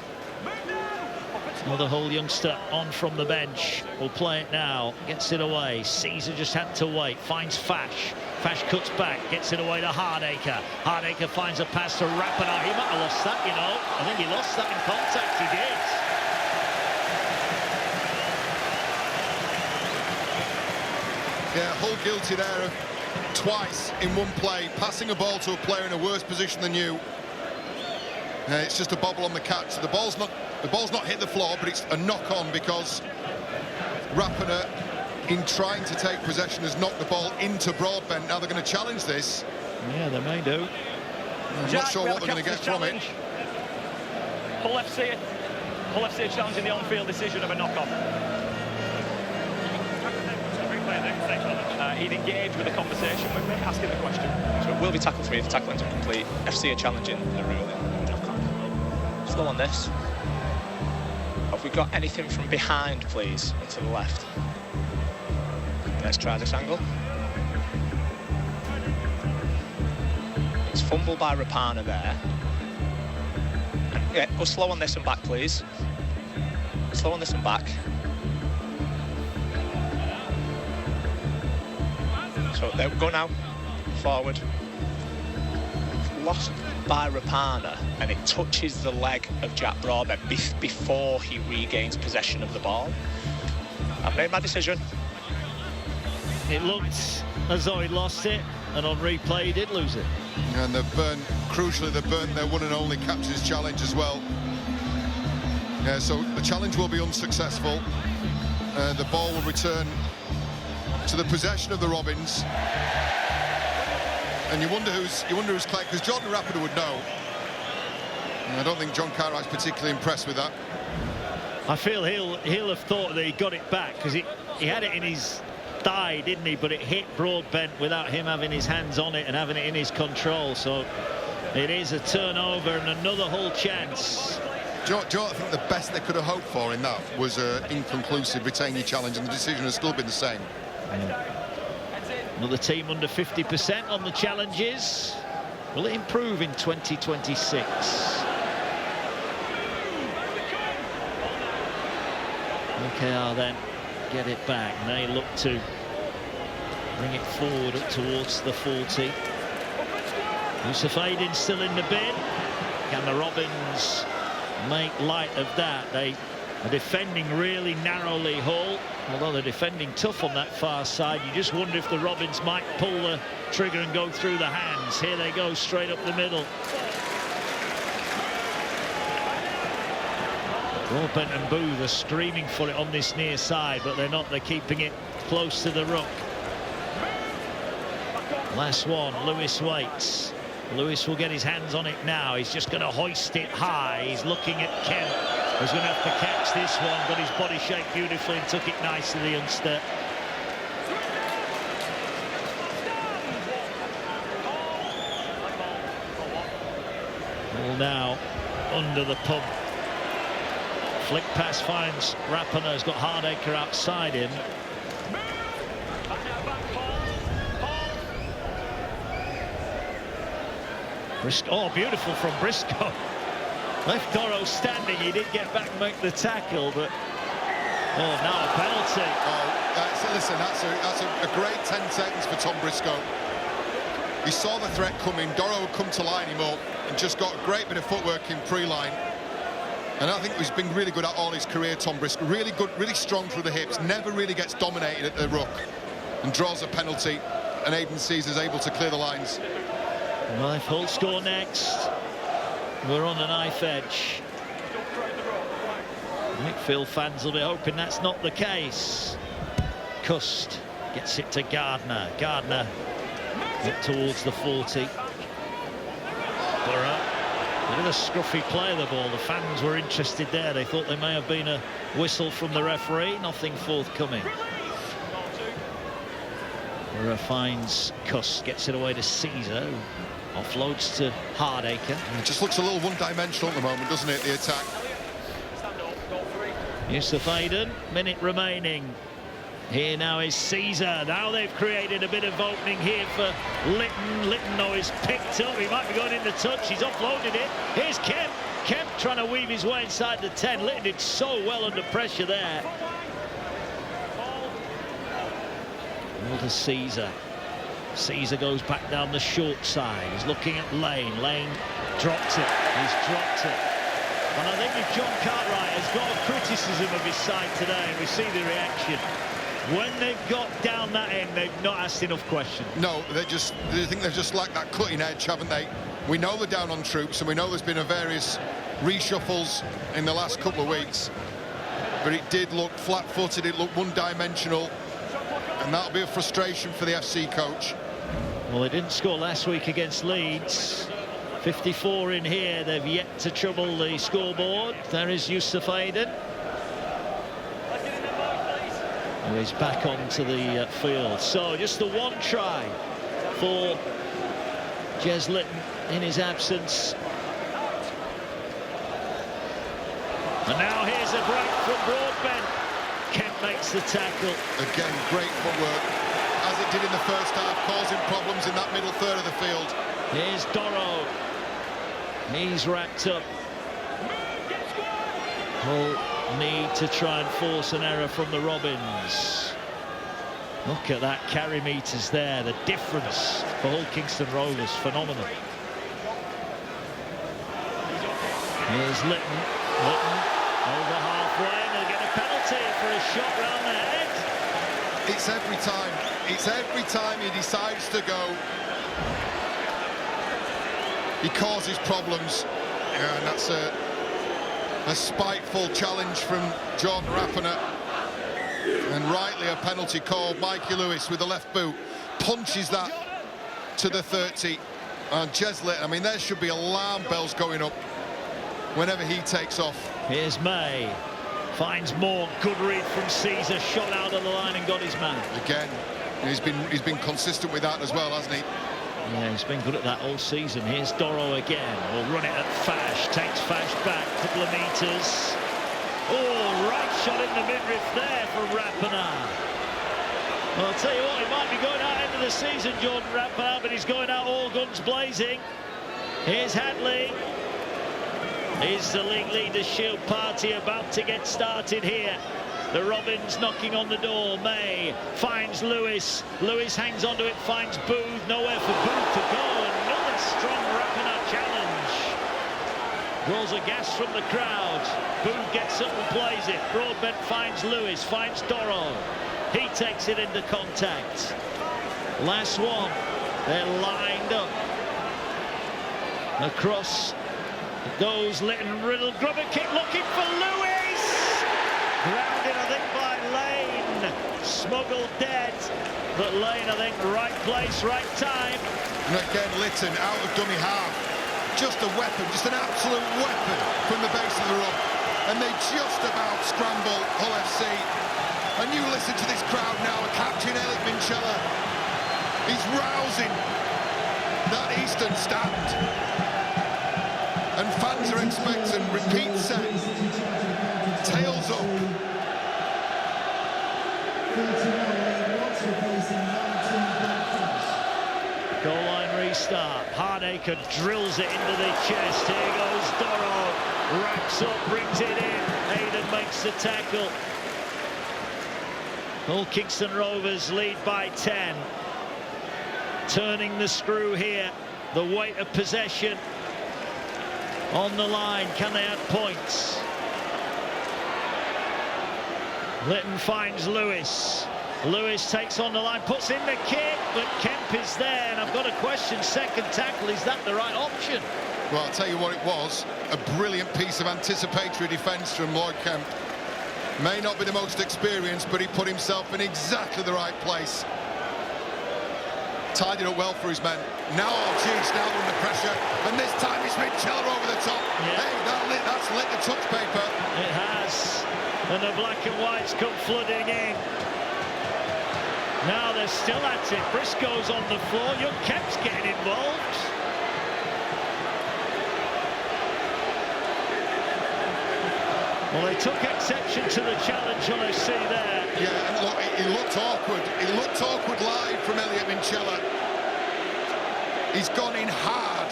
Another Hull youngster on from the bench. Will play it now. Gets it away. Caesar just had to wait. Finds Fash. Fash cuts back. Gets it away to Hardacre. Hardacre finds a pass to Rapana. He might have lost that, you know. I think he lost that in contact. He did. Yeah, Hull guilty there of twice in one play, passing a ball to a player in a worse position than you. It's just a bobble on the catch. The ball's not hit the floor, but it's a knock-on because Rapana, in trying to take possession, has knocked the ball into Broadbent. Now they're going to challenge this. Yeah, they may do. I'm not sure what they're going to get from it. Hull FC challenging the on-field decision of a knock-on. he'd engage with the conversation with me, asking the question. So it will be tackle 3 if the tackle ends up complete. FC are challenging the ruling. Slow on this. Have we got anything from behind, please, and to the left? Let's try this angle. It's fumbled by Rapana there. And, yeah, go slow on this and back, please. Slow on this and back. So there we go now. Forward. Lost by Rapana, and it touches the leg of Jack Broadbent before he regains possession of the ball. I've made my decision. It looked as though he lost it, and on replay he did lose it. And they've burnt, crucially, they've burnt their one and only captain's challenge as well. Yeah, so the challenge will be unsuccessful. The ball will return to the possession of the Robins. And you wonder who's clear, because Jordan Rapido would know. And I don't think John Cartwright's particularly impressed with that. I feel he'll have thought that he got it back, because he had it in his thigh, didn't he? But it hit Broadbent without him having his hands on it and having it in his control. So it is a turnover and another Hull chance. Do you know, I think the best they could have hoped for in that was an inconclusive retain your challenge, and the decision has still been the same. Another team under 50% on the challenges. Will it improve in 2026? OKR then get it back, and they look to bring it forward up towards the 40. Yusuf Aydin still in the bin. Can the Robins make light of that? They are defending really narrowly, Hull. Although they're defending tough on that far side, you just wonder if the Robins might pull the trigger and go through the hands. Here they go, straight up the middle. Broadbent and Booth are screaming for it on this near side, but they're not. They're keeping it close to the ruck. Last one, Lewis waits. Lewis will get his hands on it now. He's just going to hoist it high. He's looking at Kemp, who's going to have to catch this one. Got his body shaped beautifully and took it nicely, the youngster. Ball now under the pump. Flick pass finds Rapana, has got Hardacre outside him. Briscoe, oh, beautiful from Briscoe. Left Doro standing, he did get back and make the tackle, but oh, now a penalty. Oh, listen, that's a great 10 seconds for Tom Briscoe. He saw the threat coming, Doro had come to line him up and just got a great bit of footwork in pre-line. And I think he's been really good at all his career, Tom Briscoe. Really good, really strong through the hips, never really gets dominated at the ruck and draws a penalty, and Aiden Caesar's able to clear the lines. Well, if Hull score next, we're on a knife edge. Midfield fans will be hoping that's not the case. Cust gets it to Gardner. Gardner up towards the 40. Borough. A bit of a scruffy play of the ball. The fans were interested there. They thought there may have been a whistle from the referee. Nothing forthcoming. Borough finds Cust, gets it away to Caesar. Offloads to Hardacre. It just looks a little one-dimensional at the moment, doesn't it, the attack? Yusuf Aydin, minute remaining. Here now is Caesar. Now they've created a bit of opening here for Litton. Litton, though, is picked up. He might be going into touch. He's offloaded it. Here's Kemp. Kemp trying to weave his way inside the 10. Litton did so well under pressure there. Ball to Caesar. Caesar goes back down the short side. He's looking at Lane. Lane dropped it. He's dropped it. And I think if John Cartwright has got a criticism of his side today, and we see the reaction, when they've got down that end, they've not asked enough questions. No, they think they've just lacked that cutting edge, haven't they? We know they're down on troops, and we know there's been various reshuffles in the last couple of weeks. But it did look flat-footed, it looked one-dimensional, and that'll be a frustration for the FC coach. Well, they didn't score last week against Leeds. 54 in here. They've yet to trouble the scoreboard. There is Yusuf Aydin. who is back onto the field. So just the one try for Jez Litton in his absence. And now here's a break from Broadbent. Kemp makes the tackle. Again, great footwork, as it did in the first half, causing problems in that middle third of the field. Here's Doro. He's wrapped up. Hull need to try and force an error from the Robins. Look at that carry meters there. The difference for Hull Kingston Rovers, phenomenal. Here's Litton. Litton over halfway, and he'll get a penalty for a shot round the head. It's every time. It's every time he decides to go. He causes problems, and that's a spiteful challenge from Jordan Rapiner, and rightly a penalty called. Mikey Lewis with the left boot punches that to the 30, and Jez Litton, I mean, there should be alarm bells going up whenever he takes off. Here's May, finds more, good read from Caesar, shot out of the line and got his man. Again, he's been consistent with that as well, hasn't he? Yeah, he's been good at that all season. Here's Doro again. Will run it at Fash. Takes Fash back a couple of meters. Oh, right shot in the midriff there from Rapiner. Well, I'll tell you what, he might be going out into the season, Jordan Rapiner, but he's going out all guns blazing. Here's Hadley. Is the league leaders' shield party about to get started here? The Robins knocking on the door. May finds Lewis. Lewis hangs onto it, finds Booth. Nowhere for Booth to go. Another strong Rapiner challenge. Draws a gas from the crowd. Booth gets up and plays it. Broadbent finds Lewis, finds Doro. He takes it into contact. Last one. They're lined up. Across goes Litton. Riddle, grubber kick, looking for Lewis. Grounded, I think, by Lane. Smuggled dead. But Lane, I think, right place, right time. And again, Litton out of dummy half. Just a weapon, just an absolute weapon from the base of the run. And they just about scramble Hull FC. And you listen to this crowd now, Captain Elliot Minchella. He's rousing that Eastern stand. And fans are expecting repeat set. Tails up. Goal line restart. Hardacre drills it into the chest. Here goes Doro. Racks up, brings it in. Hayden makes the tackle. Hull Kingston Rovers lead by 10. Turning the screw here. The weight of possession on the line. Can they add points? Litton finds Lewis. Lewis takes on the line, puts in the kick, but Kemp is there, and I've got a question. Second tackle, is that the right option? Well, I'll tell you what it was. A brilliant piece of anticipatory defence from Lloyd Kemp. May not be the most experienced, but he put himself in exactly the right place. Tied it up well for his men. Now Archie's now under pressure, and this time it's Minchella over the top. Yeah. Hey, that's lit the touch paper. It has, and the black and whites come flooding in. Now they're still at it. Briscoe's on the floor. Young Kemp's getting involved. Well, they took exception to the challenge on FC there. Yeah, and look, it looked awkward. It looked awkward live from Elliot Minchella. He's gone in hard.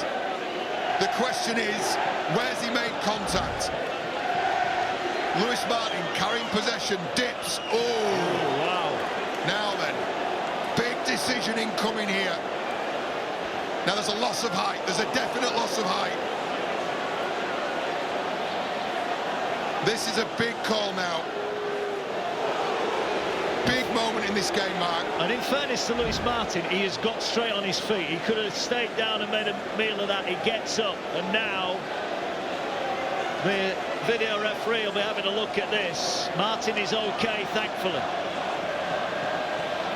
The question is, where's he made contact? Lewis Martin carrying possession, dips. Oh, wow. Now then, big decision incoming here. Now there's a loss of height. There's a definite loss of height. This is a big call now. Big moment in this game, Mark. And in fairness to Lewis Martin, he has got straight on his feet. He could have stayed down and made a meal of that. He gets up, and now the video referee will be having a look at this. Martin is okay, thankfully.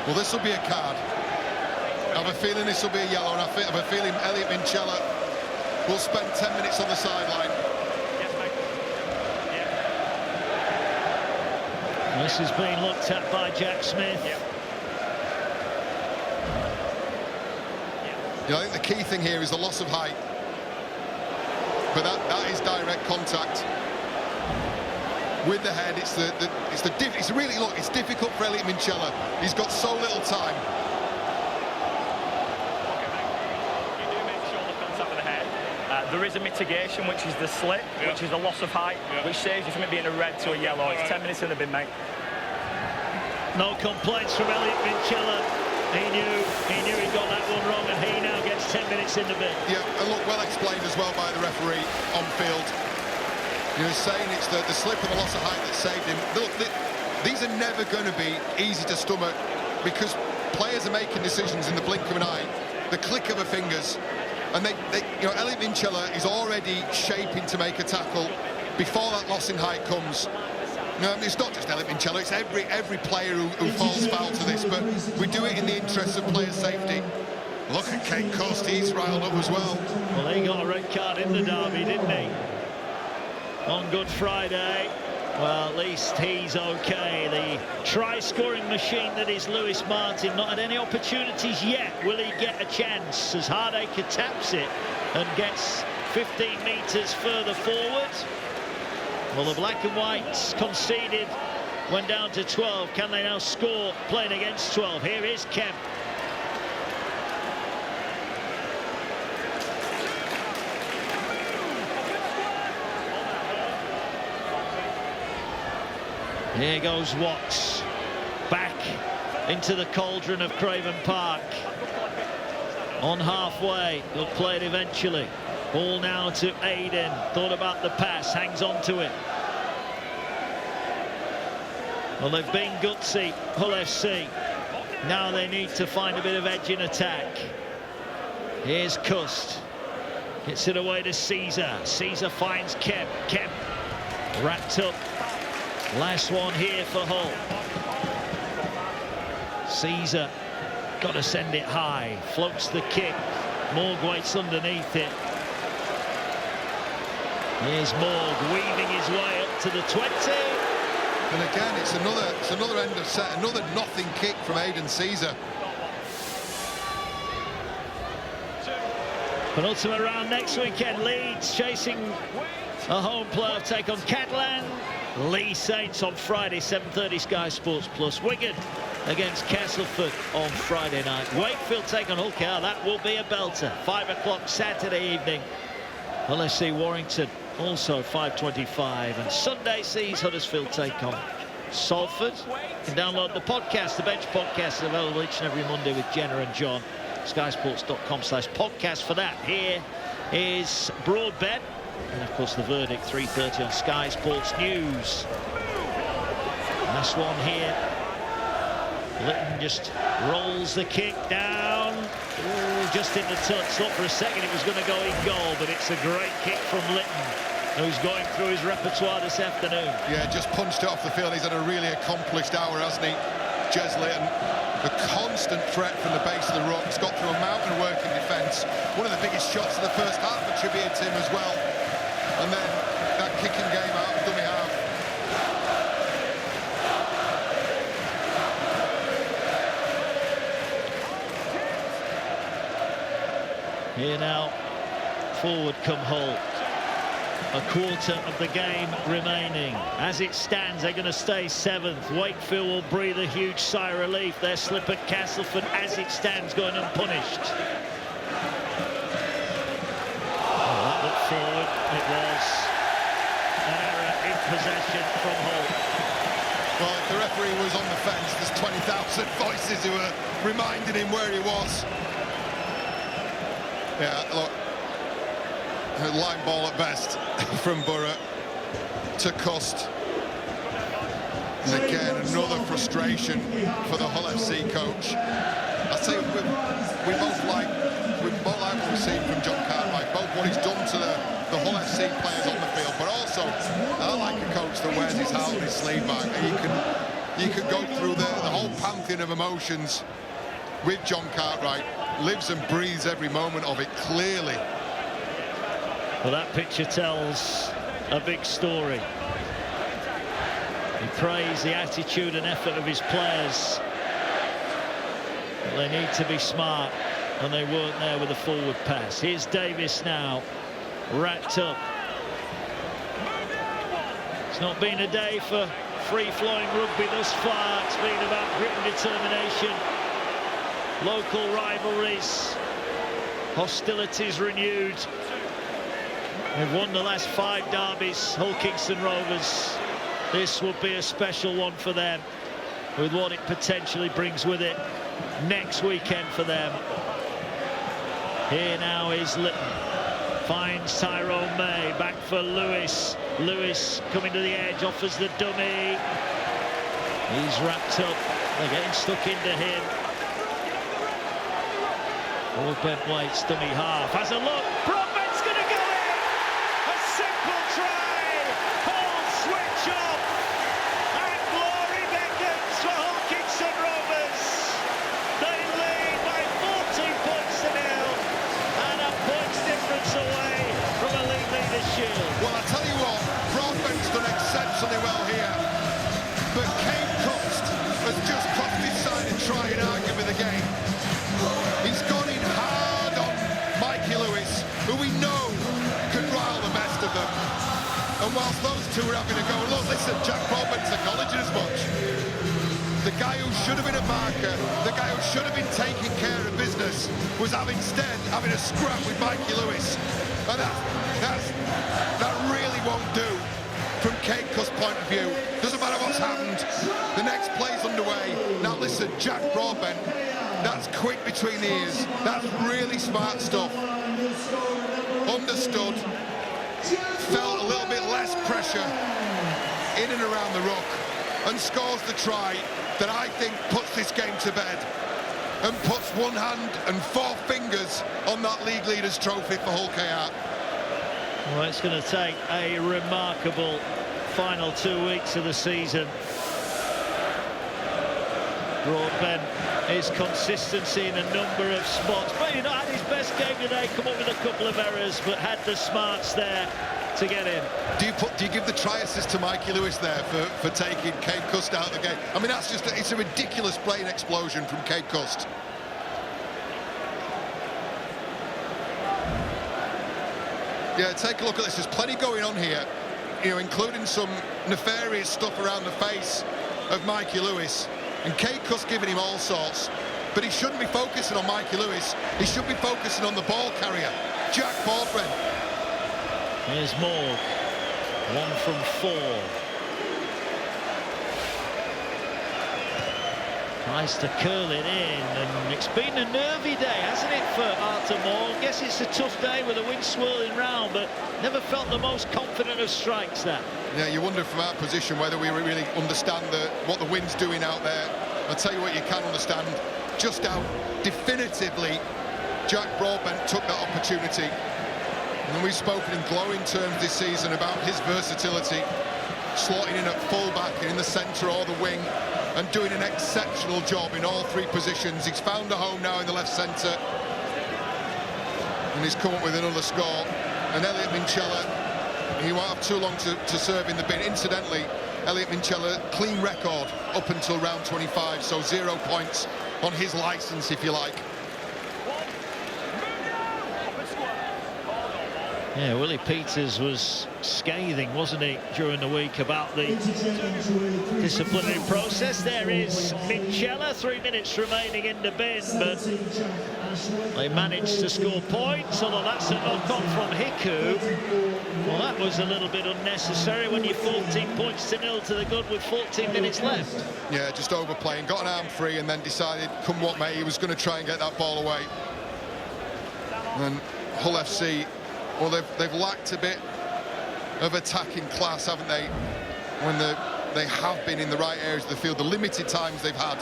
Well, this will be a card. I have a feeling this will be a yellow, and I have a feeling Elliot Minchella will spend 10 minutes on the sideline. Yeah, This has been looked at by Jack Smith. You know, I think the key thing here is the loss of height. But that is direct contact with the head. It's it's difficult for Elliot Minchella. He's got so little time. You do make shoulder contact with the head. There is a mitigation, which is the slip, which is the loss of height, which saves you from it being a red to a yellow. It's 10 minutes in the bin, mate. No complaints from Elliot Minchella. He knew he got that one wrong, and he now gets 10 minutes in the bin. Yeah, and look, well explained as well by the referee on field. You know, saying it's the slip and the loss of height that saved him. Look, these are never going to be easy to stomach because players are making decisions in the blink of an eye, the click of a fingers, and you know, Elliot Minchella is already shaping to make a tackle before that loss in height comes. No, it's not just Elliot Minchella, it's every player who falls foul to this, but we do it in the interest of player safety. Look at Kate Coast, he's riled up as well. Well, he got a red card in the derby, didn't he? On Good Friday. Well, at least he's okay. The try-scoring machine that is Lewis Martin not had any opportunities yet. Will he get a chance as Hardacre taps it and gets 15 metres further forward? Well, the black and whites conceded, went down to 12. Can they now score playing against 12? Here is Kemp. Here goes Watts. Back into the cauldron of Craven Park. On halfway, he'll play it eventually. Ball now to Aiden. Thought about the pass, hangs on to it. Well, they've been gutsy, Hull FC. Now they need to find a bit of edge in attack. Here's Cust. Gets it away to Caesar. Caesar finds Kemp. Kemp wrapped up. Last one here for Hull. Caesar got to send it high. Floats the kick. Morg waits underneath it. Here's Morg weaving his way up to the 20. And again, it's another end of set, another nothing kick from Aidan Caesar. Penultimate round next weekend. Leeds chasing a home playoff take on Catalan. Lee Saints on Friday, 7:30 Sky Sports Plus. Wigan against Castleford on Friday night. Wakefield take on Hull KR. That will be a belter. 5 o'clock Saturday evening. Well, let's see Warrington also 5:25, and Sunday sees Huddersfield take on Salford. You can download the podcast. The Bench podcast is available each and every Monday with Jenna and John. skysports.com/podcast for that. Here is Broadbet, and of course the verdict 3:30 on Sky Sports News. Last one here. Litton just rolls the kick down. Ooh, just in the touch. Thought for a second it was going to go in goal, but it's a great kick from Litton, who's going through his repertoire this afternoon. Yeah, just punched it off the field. He's had a really accomplished hour, hasn't he, Jez Litton? The constant threat from the base of the ruck. He's got through a mountain of work in defence. One of the biggest shots of the first half attributed to him as well. And then that kicking game out of dummy half. Here now, forward come Hull. A quarter of the game remaining. As it stands, they're going to stay 7th. Wakefield will breathe a huge sigh of relief. Their slip at Castleford, as it stands, going unpunished. Oh, that looked forward. It was an error in possession from Hull. Well, if the referee was on the fence, there's 20,000 voices who are reminding him where he was. Yeah, look, a line ball at best from Borough to Cust. And again, another frustration for the Hull FC coach. I say we both like what we've seen from John Cartwright, both what he's done to the Hull FC players on the field, but also I like a coach that wears his heart on his sleeve, Mark. You could go through the whole pantheon of emotions with John Cartwright. Lives and breathes every moment of it, clearly. Well, that picture tells a big story. He praised the attitude and effort of his players. But they need to be smart, and they weren't there with a forward pass. Here's Davis now, wrapped up. It's not been a day for free-flowing rugby thus far. It's been about grit and determination, local rivalries, hostilities renewed. They've won the last 5 derbies, Hull Kingston Rovers. This would be a special one for them, with what it potentially brings with it next weekend for them. Here now is Litton, finds Tyrone May, back for Lewis. Lewis coming to the edge, offers the dummy. He's wrapped up, they're getting stuck into him. Broadbent waits, dummy half, has a look, Broadbent's going to go in! A simple try, Hull switch off, and glory beckons for Hull Kingston Rovers. They lead by 14 points to nil, and a points difference away from a league leaders' shield. Well, I tell you what, Broadbent's done exceptionally well here, but Kane Cust has just crossed his side and try and argue with the game. He's gone in hard on Mikey Lewis, who we know could rile the best of them. And whilst those two were having a go, look, listen, Jack Broadbent's acknowledging as much. The guy who should have been a marker, the guy who should have been taking care of business, was instead having a scrap with Mikey Lewis. And that really won't do from Kane Cust's point of view. Doesn't matter what's happened. The next play's underway. Now listen, Jack Broadbent, that's quick between the ears. That's really smart stuff. Understood. Felt a little bit less pressure in and around the ruck, and scores the try that I think puts this game to bed and puts one hand and 4 fingers on that league leaders trophy for Hull KR. Well, it's going to take a remarkable final 2 weeks of the season. Broadbent, his consistency in a number of spots. Maybe not had his best game today, come up with a couple of errors, but had the smarts there to get in. Do you give the try assist to Mikey Lewis there for taking Kane Cust out of the game? I mean, that's just it's a ridiculous brain explosion from Kane Cust. Yeah, take a look at this. There's plenty going on here, you know, including some nefarious stuff around the face of Mikey Lewis. And Kane Cust giving him all sorts. But he shouldn't be focusing on Mikey Lewis. He should be focusing on the ball carrier, Jack Broadbent. Here's Morg, 1 from 4. Tries to curl it in, and it's been a nervy day, hasn't it, for Arthur Morg? Guess it's a tough day with the wind swirling round, but never felt the most confident of strikes there. Yeah, you wonder from our position whether we really understand what the wind's doing out there. I'll tell you what you can understand, just how definitively Jack Broadbent took that opportunity. And we've spoken in glowing terms this season about his versatility, slotting in at full-back, in the centre or the wing, and doing an exceptional job in all 3 positions. He's found a home now in the left centre, and he's come up with another score. And Elliot Minchella, he won't have too long to serve in the bin. Incidentally, Elliot Minchella, clean record up until round 25, so 0 points on his licence, if you like. Yeah, Willie Peters was scathing, wasn't he, during the week about the disciplinary process. There is Minchella, 3 minutes remaining in the bin, but they managed to score points, although that's a knock-on from Hiku. Well, that was a little bit unnecessary when you're 14 points to nil to the good with 14 minutes left. Yeah, just overplaying, got an arm free and then decided, come what may, he was going to try and get that ball away. And Hull FC, well, they've lacked a bit of attacking class, haven't they? When they have been in the right areas of the field, the limited times they've had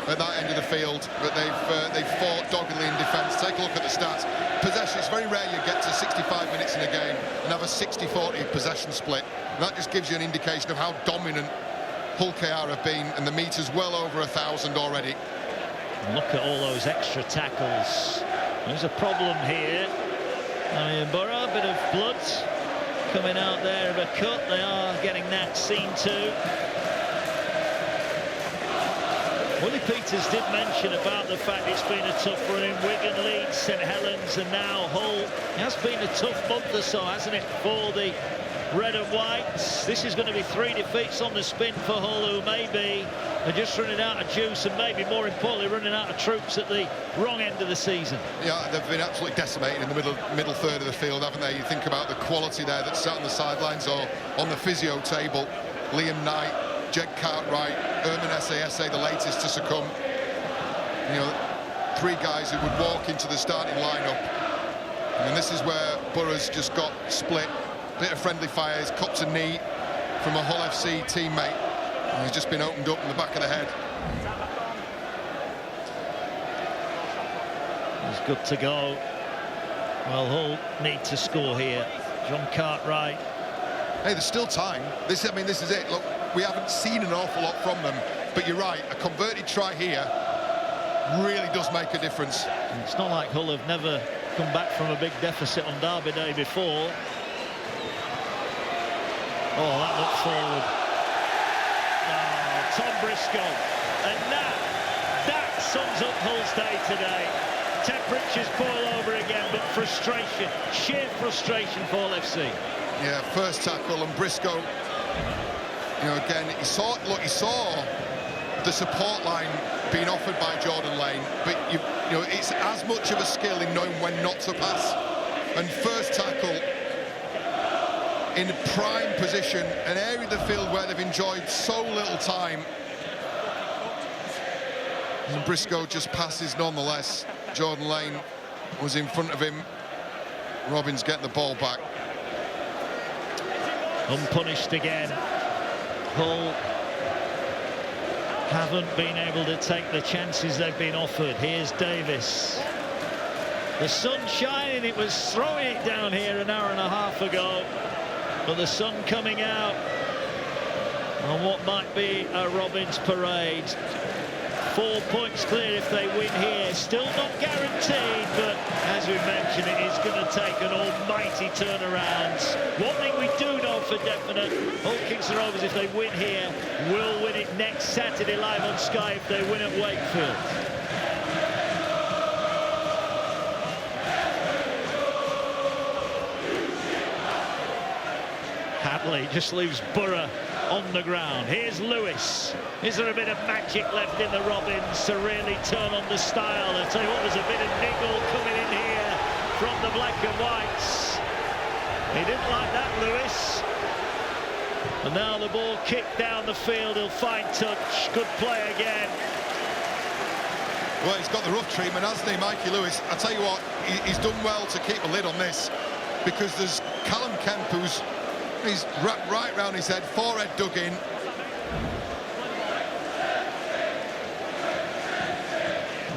at that end of the field, but they've fought doggedly in defence. Take a look at the stats. Possession, it's very rare you get to 65 minutes in a game and have a 60-40 possession split. And that just gives you an indication of how dominant Hull KR have been, and the meter's well over 1,000 already. Look at all those extra tackles. There's a problem here. Borough, a bit of blood coming out there of a cut. They are getting that seen to. Willie Peters did mention about the fact it's been a tough run in Wigan, Leeds, St Helens and now Hull. It has been a tough month or so, hasn't it, for the Red and Whites. This is going to be 3 defeats on the spin for Hull, who maybe are just running out of juice and maybe more importantly running out of troops at the wrong end of the season. Yeah, they've been absolutely decimated in the middle third of the field, haven't they? You think about the quality there that's sat on the sidelines or on the physio table. Liam Knight, Jed Cartwright, Erman Essa, the latest to succumb. You know, 3 guys who would walk into the starting lineup. And this is where Borough's just got split. Bit of friendly fire. He's copped a knee from a Hull FC teammate. And he's just been opened up in the back of the head. He's good to go. Well, Hull need to score here. John Cartwright. Hey, there's still time. This is it. Look, we haven't seen an awful lot from them, but you're right. A converted try here really does make a difference. It's not like Hull have never come back from a big deficit on Derby Day before. Oh, that looked forward. Oh, Tom Briscoe. And that sums up Hull's day today. Temperatures boil over again, but frustration, sheer frustration for Hull FC. Yeah, first tackle, and Briscoe, you know, again, he saw the support line being offered by Jordan Lane, but you know, it's as much of a skill in knowing when not to pass. And first tackle in prime position, an area of the field where they've enjoyed so little time. And Briscoe just passes nonetheless. Jordan Lane was in front of him. Robins getting the ball back. Unpunished again. Hull haven't been able to take the chances they've been offered. Here's Davis. The sun's shining. It was throwing it down here an hour and a half ago. But the sun coming out on what might be a Robins parade. 4 points clear if they win here. Still not guaranteed, but as we mentioned, it is going to take an almighty turnaround. One thing we do know for definite, Hull Kings and Rovers, if they win here, will win it next Saturday live on Sky if they win at Wakefield. Hadley just leaves Borough on the ground. Here's Lewis. Is there a bit of magic left in the Robins to really turn on the style? I'll tell you what, there's a bit of niggle coming in here from the black and whites. He didn't like that, Lewis. And now the ball kicked down the field. He'll find touch. Good play again. Well, he's got the rough treatment, hasn't he, Mikey Lewis? I tell you what, he's done well to keep a lid on this, because there's Callum Kemp, who's wrapped right round his head, forehead dug in.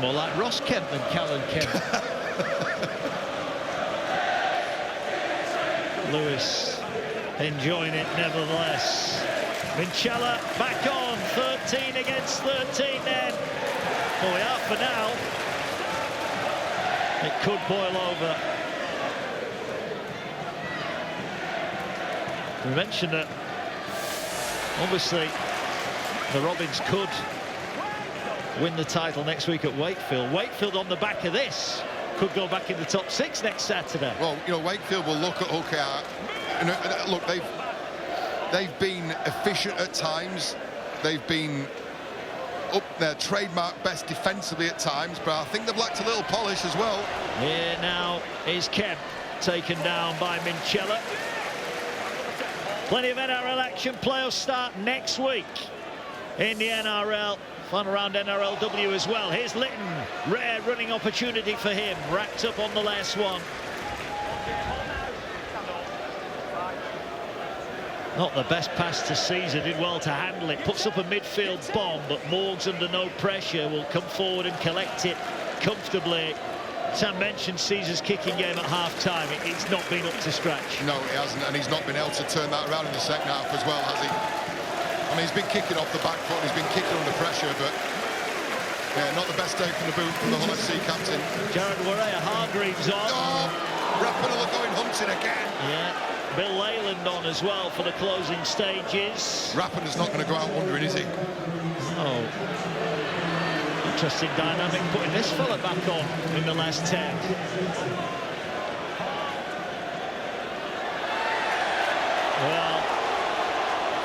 More like Ross Kemp than Callum Kemp. Lewis enjoying it nevertheless. Minchella back on, 13 against 13 then. Well, we are for now. It could boil over. We mentioned that obviously the Robins could win the title next week at Wakefield. Wakefield on the back of this could go back in the top 6 next Saturday. Well, you know, Wakefield will look at OKR. And look, they've been efficient at times. They've been up their trademark best defensively at times, but I think they've lacked a little polish as well. Here now is Kemp, taken down by Minchella. Plenty of NRL action. Playoffs start next week in the NRL. Fun around NRLW as well. Here's Litton. Rare running opportunity for him. Wrapped up on the last one. Not the best pass to Caesar. Did well to handle it. Puts up a midfield bomb, but Morgs under no pressure will come forward and collect it comfortably. Sam mentioned Caesar's kicking game at half-time. It's not been up to scratch. No, it hasn't, and he's not been able to turn that around in the second half as well, has he? I mean, he's been kicking off the back foot, he's been kicking under pressure, but yeah, not the best day from the boot from the Hull FC captain. Jared Warrea-Hargreaves on. Oh, Rapinoe going hunting again. Yeah, Bill Leyland on as well for the closing stages. Rapinoe's not going to go out wondering, is he? Oh. Interesting dynamic putting this fella back on in the last 10. Well,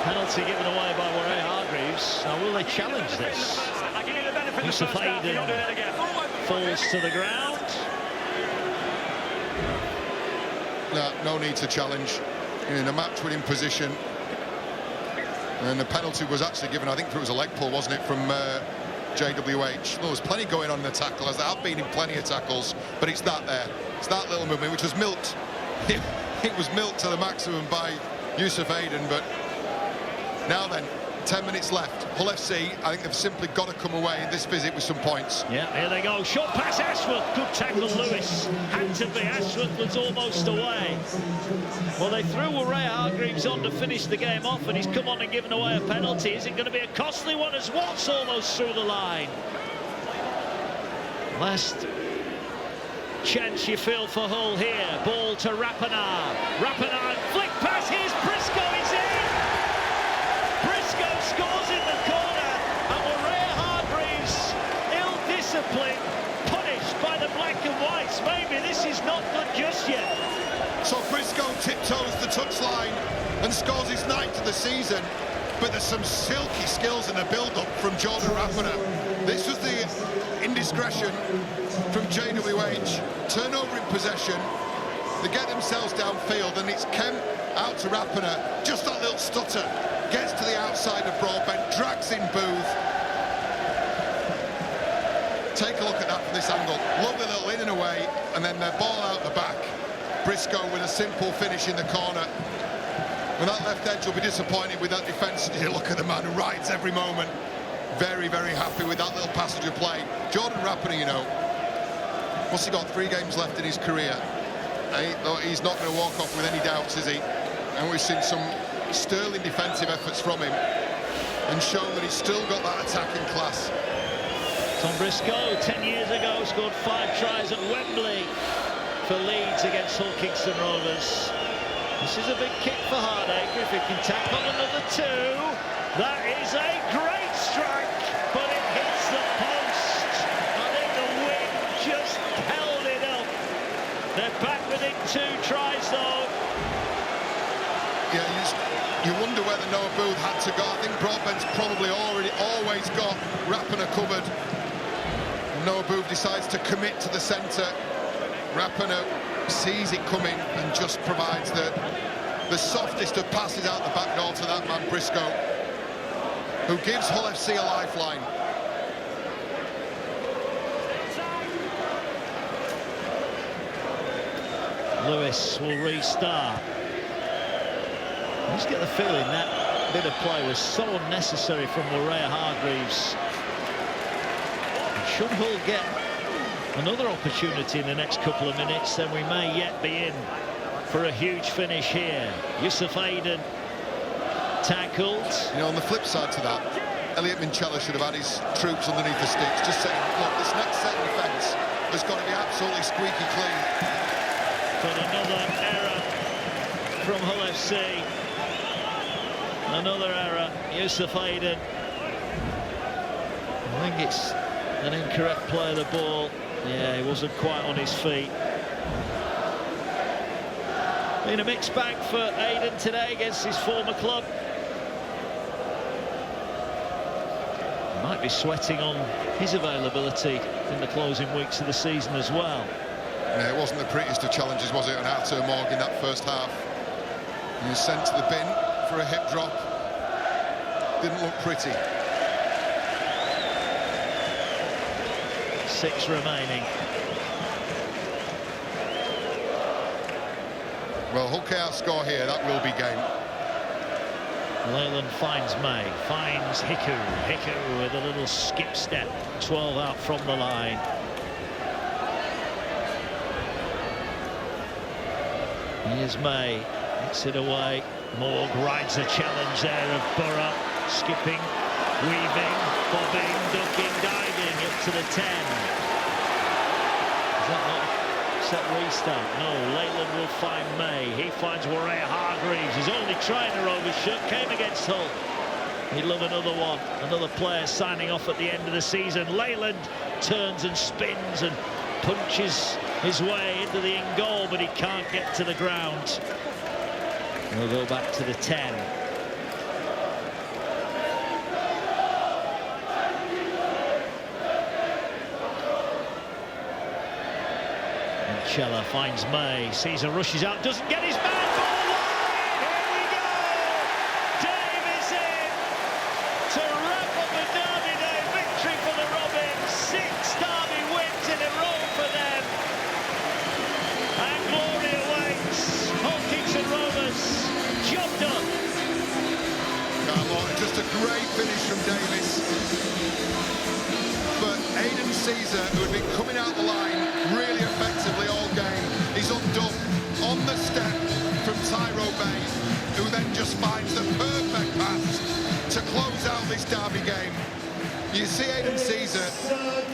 penalty given away by Warren Hargreaves. Now, will they challenge this? Yusuf Aiden falls to the ground. No need to challenge. In a match-winning position. And the penalty was actually given, I think it was a leg pull, wasn't it, from JWH. There was plenty going on in the tackle, as there have been in plenty of tackles, but it's that there. It's that little movement, which was milked. It was milked to the maximum by Yusuf Aiden, but now then, 10 minutes left. Hull FC, I think they've simply got to come away in this visit with some points. Yeah, here they go. Short pass, Ashworth. Good tackle, Lewis. Had to be. Ashworth was almost away. Well, they threw Warren Hargreaves on to finish the game off, and he's come on and given away a penalty. Is it going to be a costly one as Watts almost through the line? Last chance you feel for Hull here. Ball to Rappenar. Rappenar, flick pass. Here's Briscoe. He's in. Briscoe scores in the corner, and Warren Hargreaves, ill-disciplined, punished by the black and whites. Maybe this is not good just yet. So Briscoe tiptoes the touchline and scores his 9th of the season, but there's some silky skills in the build-up from Jordan Rappenar. This was the indiscretion from JWH. Turnover in possession. They get themselves downfield, and it's Kemp out to Rappenar. Just that little stutter. Gets to the outside of Broadbent, drags in Booth. Take a look at that from this angle. Lovely little in and away, and then their ball out the back. Briscoe with a simple finish in the corner. And that left edge will be disappointed with that defence. You look at the man who rides every moment. Very, very happy with that little passage of play. Jordan Rappenar, you know, what's he got? 3 games left in his career. He's not going to walk off with any doubts, is he? And we've seen some sterling defensive efforts from him and shown that he's still got that attacking class. Tom Briscoe, 10 years ago, scored 5 tries at Wembley for Leeds against Hull Kingston Rovers. This is a big kick for Hardacre. If he can tack on another 2, that is a great strike, but it hits the post. I think the wind just held it up. They're back within 2 tries, though. Yeah, you wonder whether Noah Booth had to go. I think Broadbent's probably always got Rappenar covered. Noah Booth decides to commit to the centre. Rappenar sees it coming and just provides the softest of passes out the back door to that man Briscoe, who gives Hull FC a lifeline. Lewis will restart. I just get the feeling that bit of play was so unnecessary from Warren Hargreaves. And should Hull get another opportunity in the next couple of minutes, then we may yet be in for a huge finish here. Yusuf Aiden tackled. You know, on the flip side to that, Elliot Minchella should have had his troops underneath the sticks, just saying, look, this next set of defence has got to be absolutely squeaky clean. But another error from Hull FC. Another error, Yusuf Aiden. I think it's an incorrect play of the ball. Yeah, he wasn't quite on his feet. Been a mixed bag for Aiden today against his former club. Might be sweating on his availability in the closing weeks of the season as well. Yeah, it wasn't the prettiest of challenges, was it, on Artur Morgan that first half? He was sent to the bin for a hip drop. Didn't look pretty. 6 remaining. Well, Hull KR score here, that will be game. Leyland finds May, finds Hiku. Hiku with a little skip step, 12 out from the line. Here's May, hits it away. Morg rides the challenge there of Borough, skipping, weaving, bobbing, ducking, diving up to the 10. Is that not a set restart? No, Leyland will find May. He finds Warren Hargreaves. He's only trying to overshoot, came against Hull. He'd love another one. Another player signing off at the end of the season. Leyland turns and spins and punches his way into the in goal, but he can't get to the ground. We'll go back to the 10. Chella finds May, Caesar rushes out, doesn't get his man, ball wide, here we go! Davis in to wrap up a Derby Day victory for the Robins. 6 Derby wins in a row for them. And glory awaits Hawkinson Rovers. Job done. Just a great finish from Davis. But Aidan Caesar, who had been coming out the line really effectively all game, he's undone on the step from Tyro May, who then just finds the perfect pass to close out this Derby game. You see Aidan Caesar,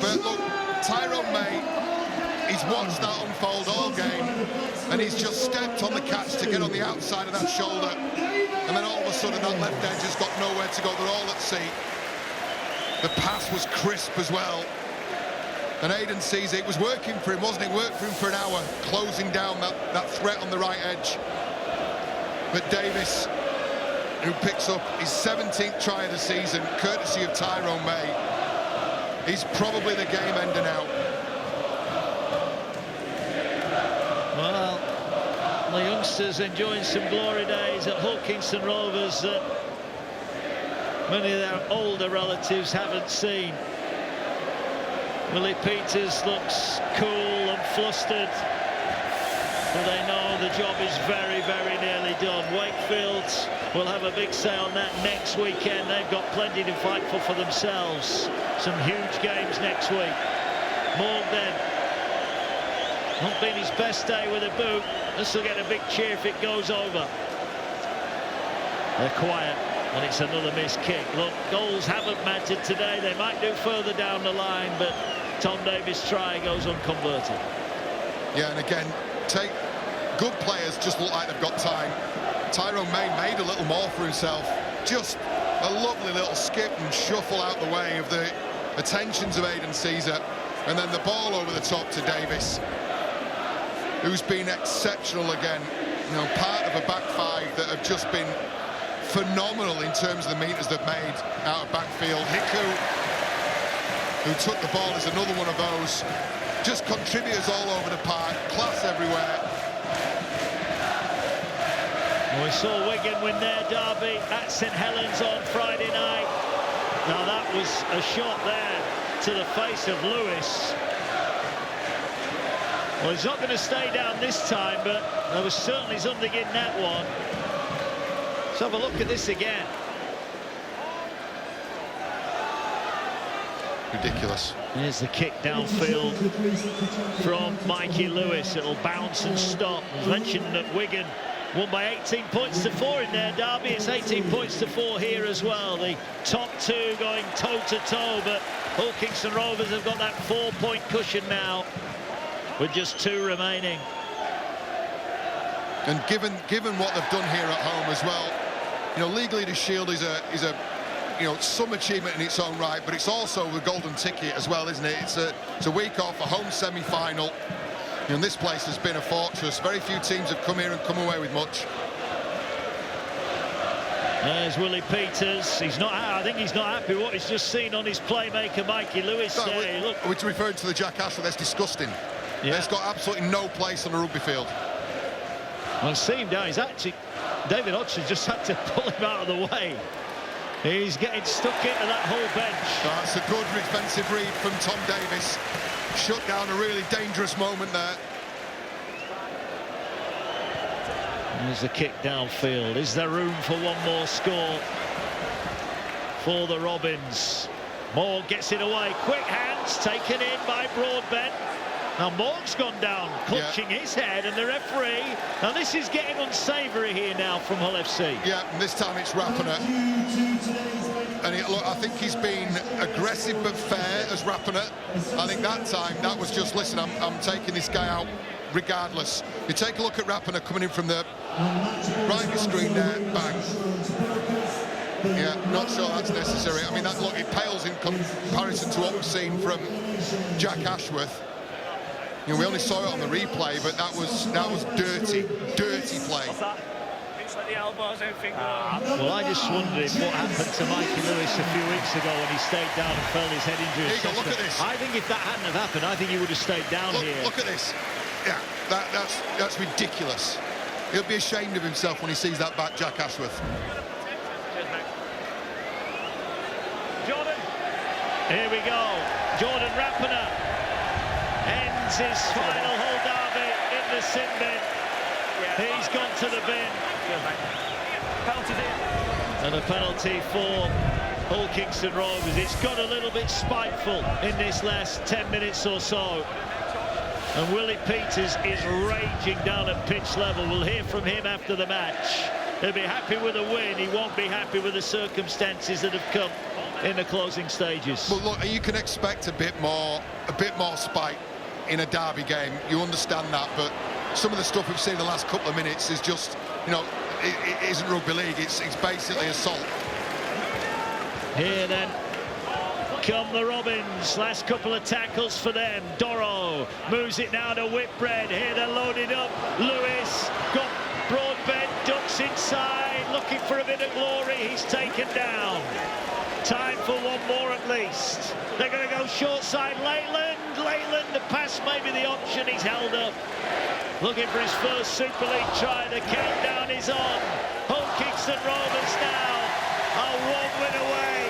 but look, Tyro May, he's watched that unfold all game, and he's just stepped on the catch to get on the outside of that shoulder, and then all of a sudden that left edge has got nowhere to go. They're all at sea. The pass was crisp as well. And Aidan Caesar, it was working for him, wasn't it? Worked for him for an hour, closing down that threat on the right edge. But Davis, who picks up his 17th try of the season, courtesy of Tyrone May, he's probably the game ender now. Well, the youngsters enjoying some glory days at Hawkinson Rovers that many of their older relatives haven't seen. Willie Peters looks cool and flustered, but they know the job is very, very nearly done. Wakefield will have a big say on that next weekend. They've got plenty to fight for themselves. Some huge games next week. Morg then, not been his best day with a boot. This will get a big cheer if it goes over. They're quiet. And it's another missed kick. Look, goals haven't mattered today. They might do further down the line, but Tom Davis' try goes unconverted. Yeah, and again, good players just look like they've got time. Tyrone May made a little more for himself. Just a lovely little skip and shuffle out the way of the attentions of Aidan Caesar. And then the ball over the top to Davis, who's been exceptional again. You know, part of a back five that have just been phenomenal in terms of the meters they've made out of backfield. Hiku, who took the ball, is another one of those. Just contributors all over the park, class everywhere. We saw Wigan win their derby at St Helens on Friday night. Now that was a shot there to the face of Lewis. Well, he's not going to stay down this time, but there was certainly something in that one. Let's have a look at this again. Ridiculous. Here's the kick downfield from Mikey Lewis. It'll bounce and stop. As mentioned that Wigan won by 18 points to 4 in their derby. It's 18 points to 4 here as well. The top two going toe-to-toe, but Hawkinson Rovers have got that 4-point cushion now with just 2 remaining. And given what they've done here at home as well, you know, League Leaders Shield is a you know, some achievement in its own right, but it's also the golden ticket as well, isn't it? It's a week off, a home semi-final. You know, and this place has been a fortress. Very few teams have come here and come away with much. There's Willie Peters. He's not. I think he's not happy with what he's just seen on his playmaker Mikey Lewis. No, we're referring to the Jack Asher. That's disgusting. Yeah. It's got absolutely no place on a rugby field. Well, see him down. He's actually, David Hodgson just had to pull him out of the way. He's getting stuck into that whole bench. That's a good defensive read from Tom Davis. Shut down a really dangerous moment there. There's the kick downfield. Is there room for one more score for the Robins? Moore gets it away. Quick hands taken in by Broadbent. Now Morg's gone down, clutching his head, and the referee. Now this is getting unsavoury here now from Hull FC. Yeah, and this time it's Rapiner. And look, I think he's been aggressive but fair as Rapiner. I think that time that was just, listen, I'm taking this guy out regardless. You take a look at Rapiner coming in from the right screen there, bang. Yeah, not sure that's necessary. I mean, that look, it pales in comparison to what we've seen from Jack Ashworth. You know, we only saw it on the replay, but that was dirty play. Well, I just wondered what happened to Mikey Lewis a few weeks ago when he stayed down and felt his head injury. Here you go, look at this. I think if that hadn't have happened, I think he would have stayed down here. Look at this. Yeah, that's ridiculous. He'll be ashamed of himself when he sees that back, Jack Ashworth. Jordan. Here we go. Jordan Rapiner ends his final whole derby in the sin bin. He's gone to the bin. And a penalty for Hull Kingston Rovers. It's got a little bit spiteful in this last 10 minutes or so. And Willie Peters is raging down at pitch level. We'll hear from him after the match. He'll be happy with a win. He won't be happy with the circumstances that have come in the closing stages. Well, look, you can expect a bit more spite in a derby game. You understand that, but some of the stuff we've seen in the last couple of minutes is just, you know, it isn't rugby league. It's basically assault. Here then come the Robins. Last couple of tackles for them. Doro moves it now to Whitbread. Here they're loaded up. Lewis got Broadbent, ducks inside, looking for a bit of glory. He's taken down. Time for one more at least. They're going to go short side. Leyland, the pass may be the option. He's held up. Looking for his first Super League try. The countdown is on. Hull Kingston Rovers now are one win away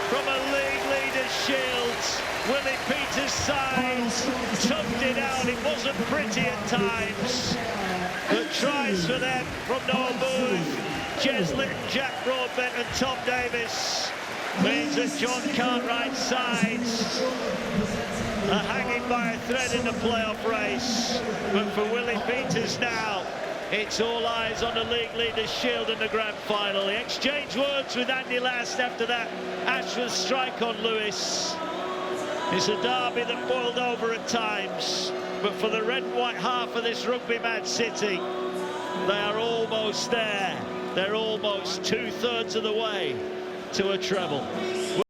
from a league leader's shield. Willie Peters' sides tugged it out. It wasn't pretty at times. But tries for them from Noah Booth, Jez Litton, Jack Broadbent and Tom Davis means that John Cartwright's sides are hanging by a thread in the playoff race. But for Willie Peters now, it's all eyes on the league leader's shield in the grand final. He exchanged words with Andy Last after that Ashworth strike on Lewis. It's a derby that boiled over at times, but for the red and white half of this rugby-mad city, they are almost there. They're almost 2/3 of the way to a treble.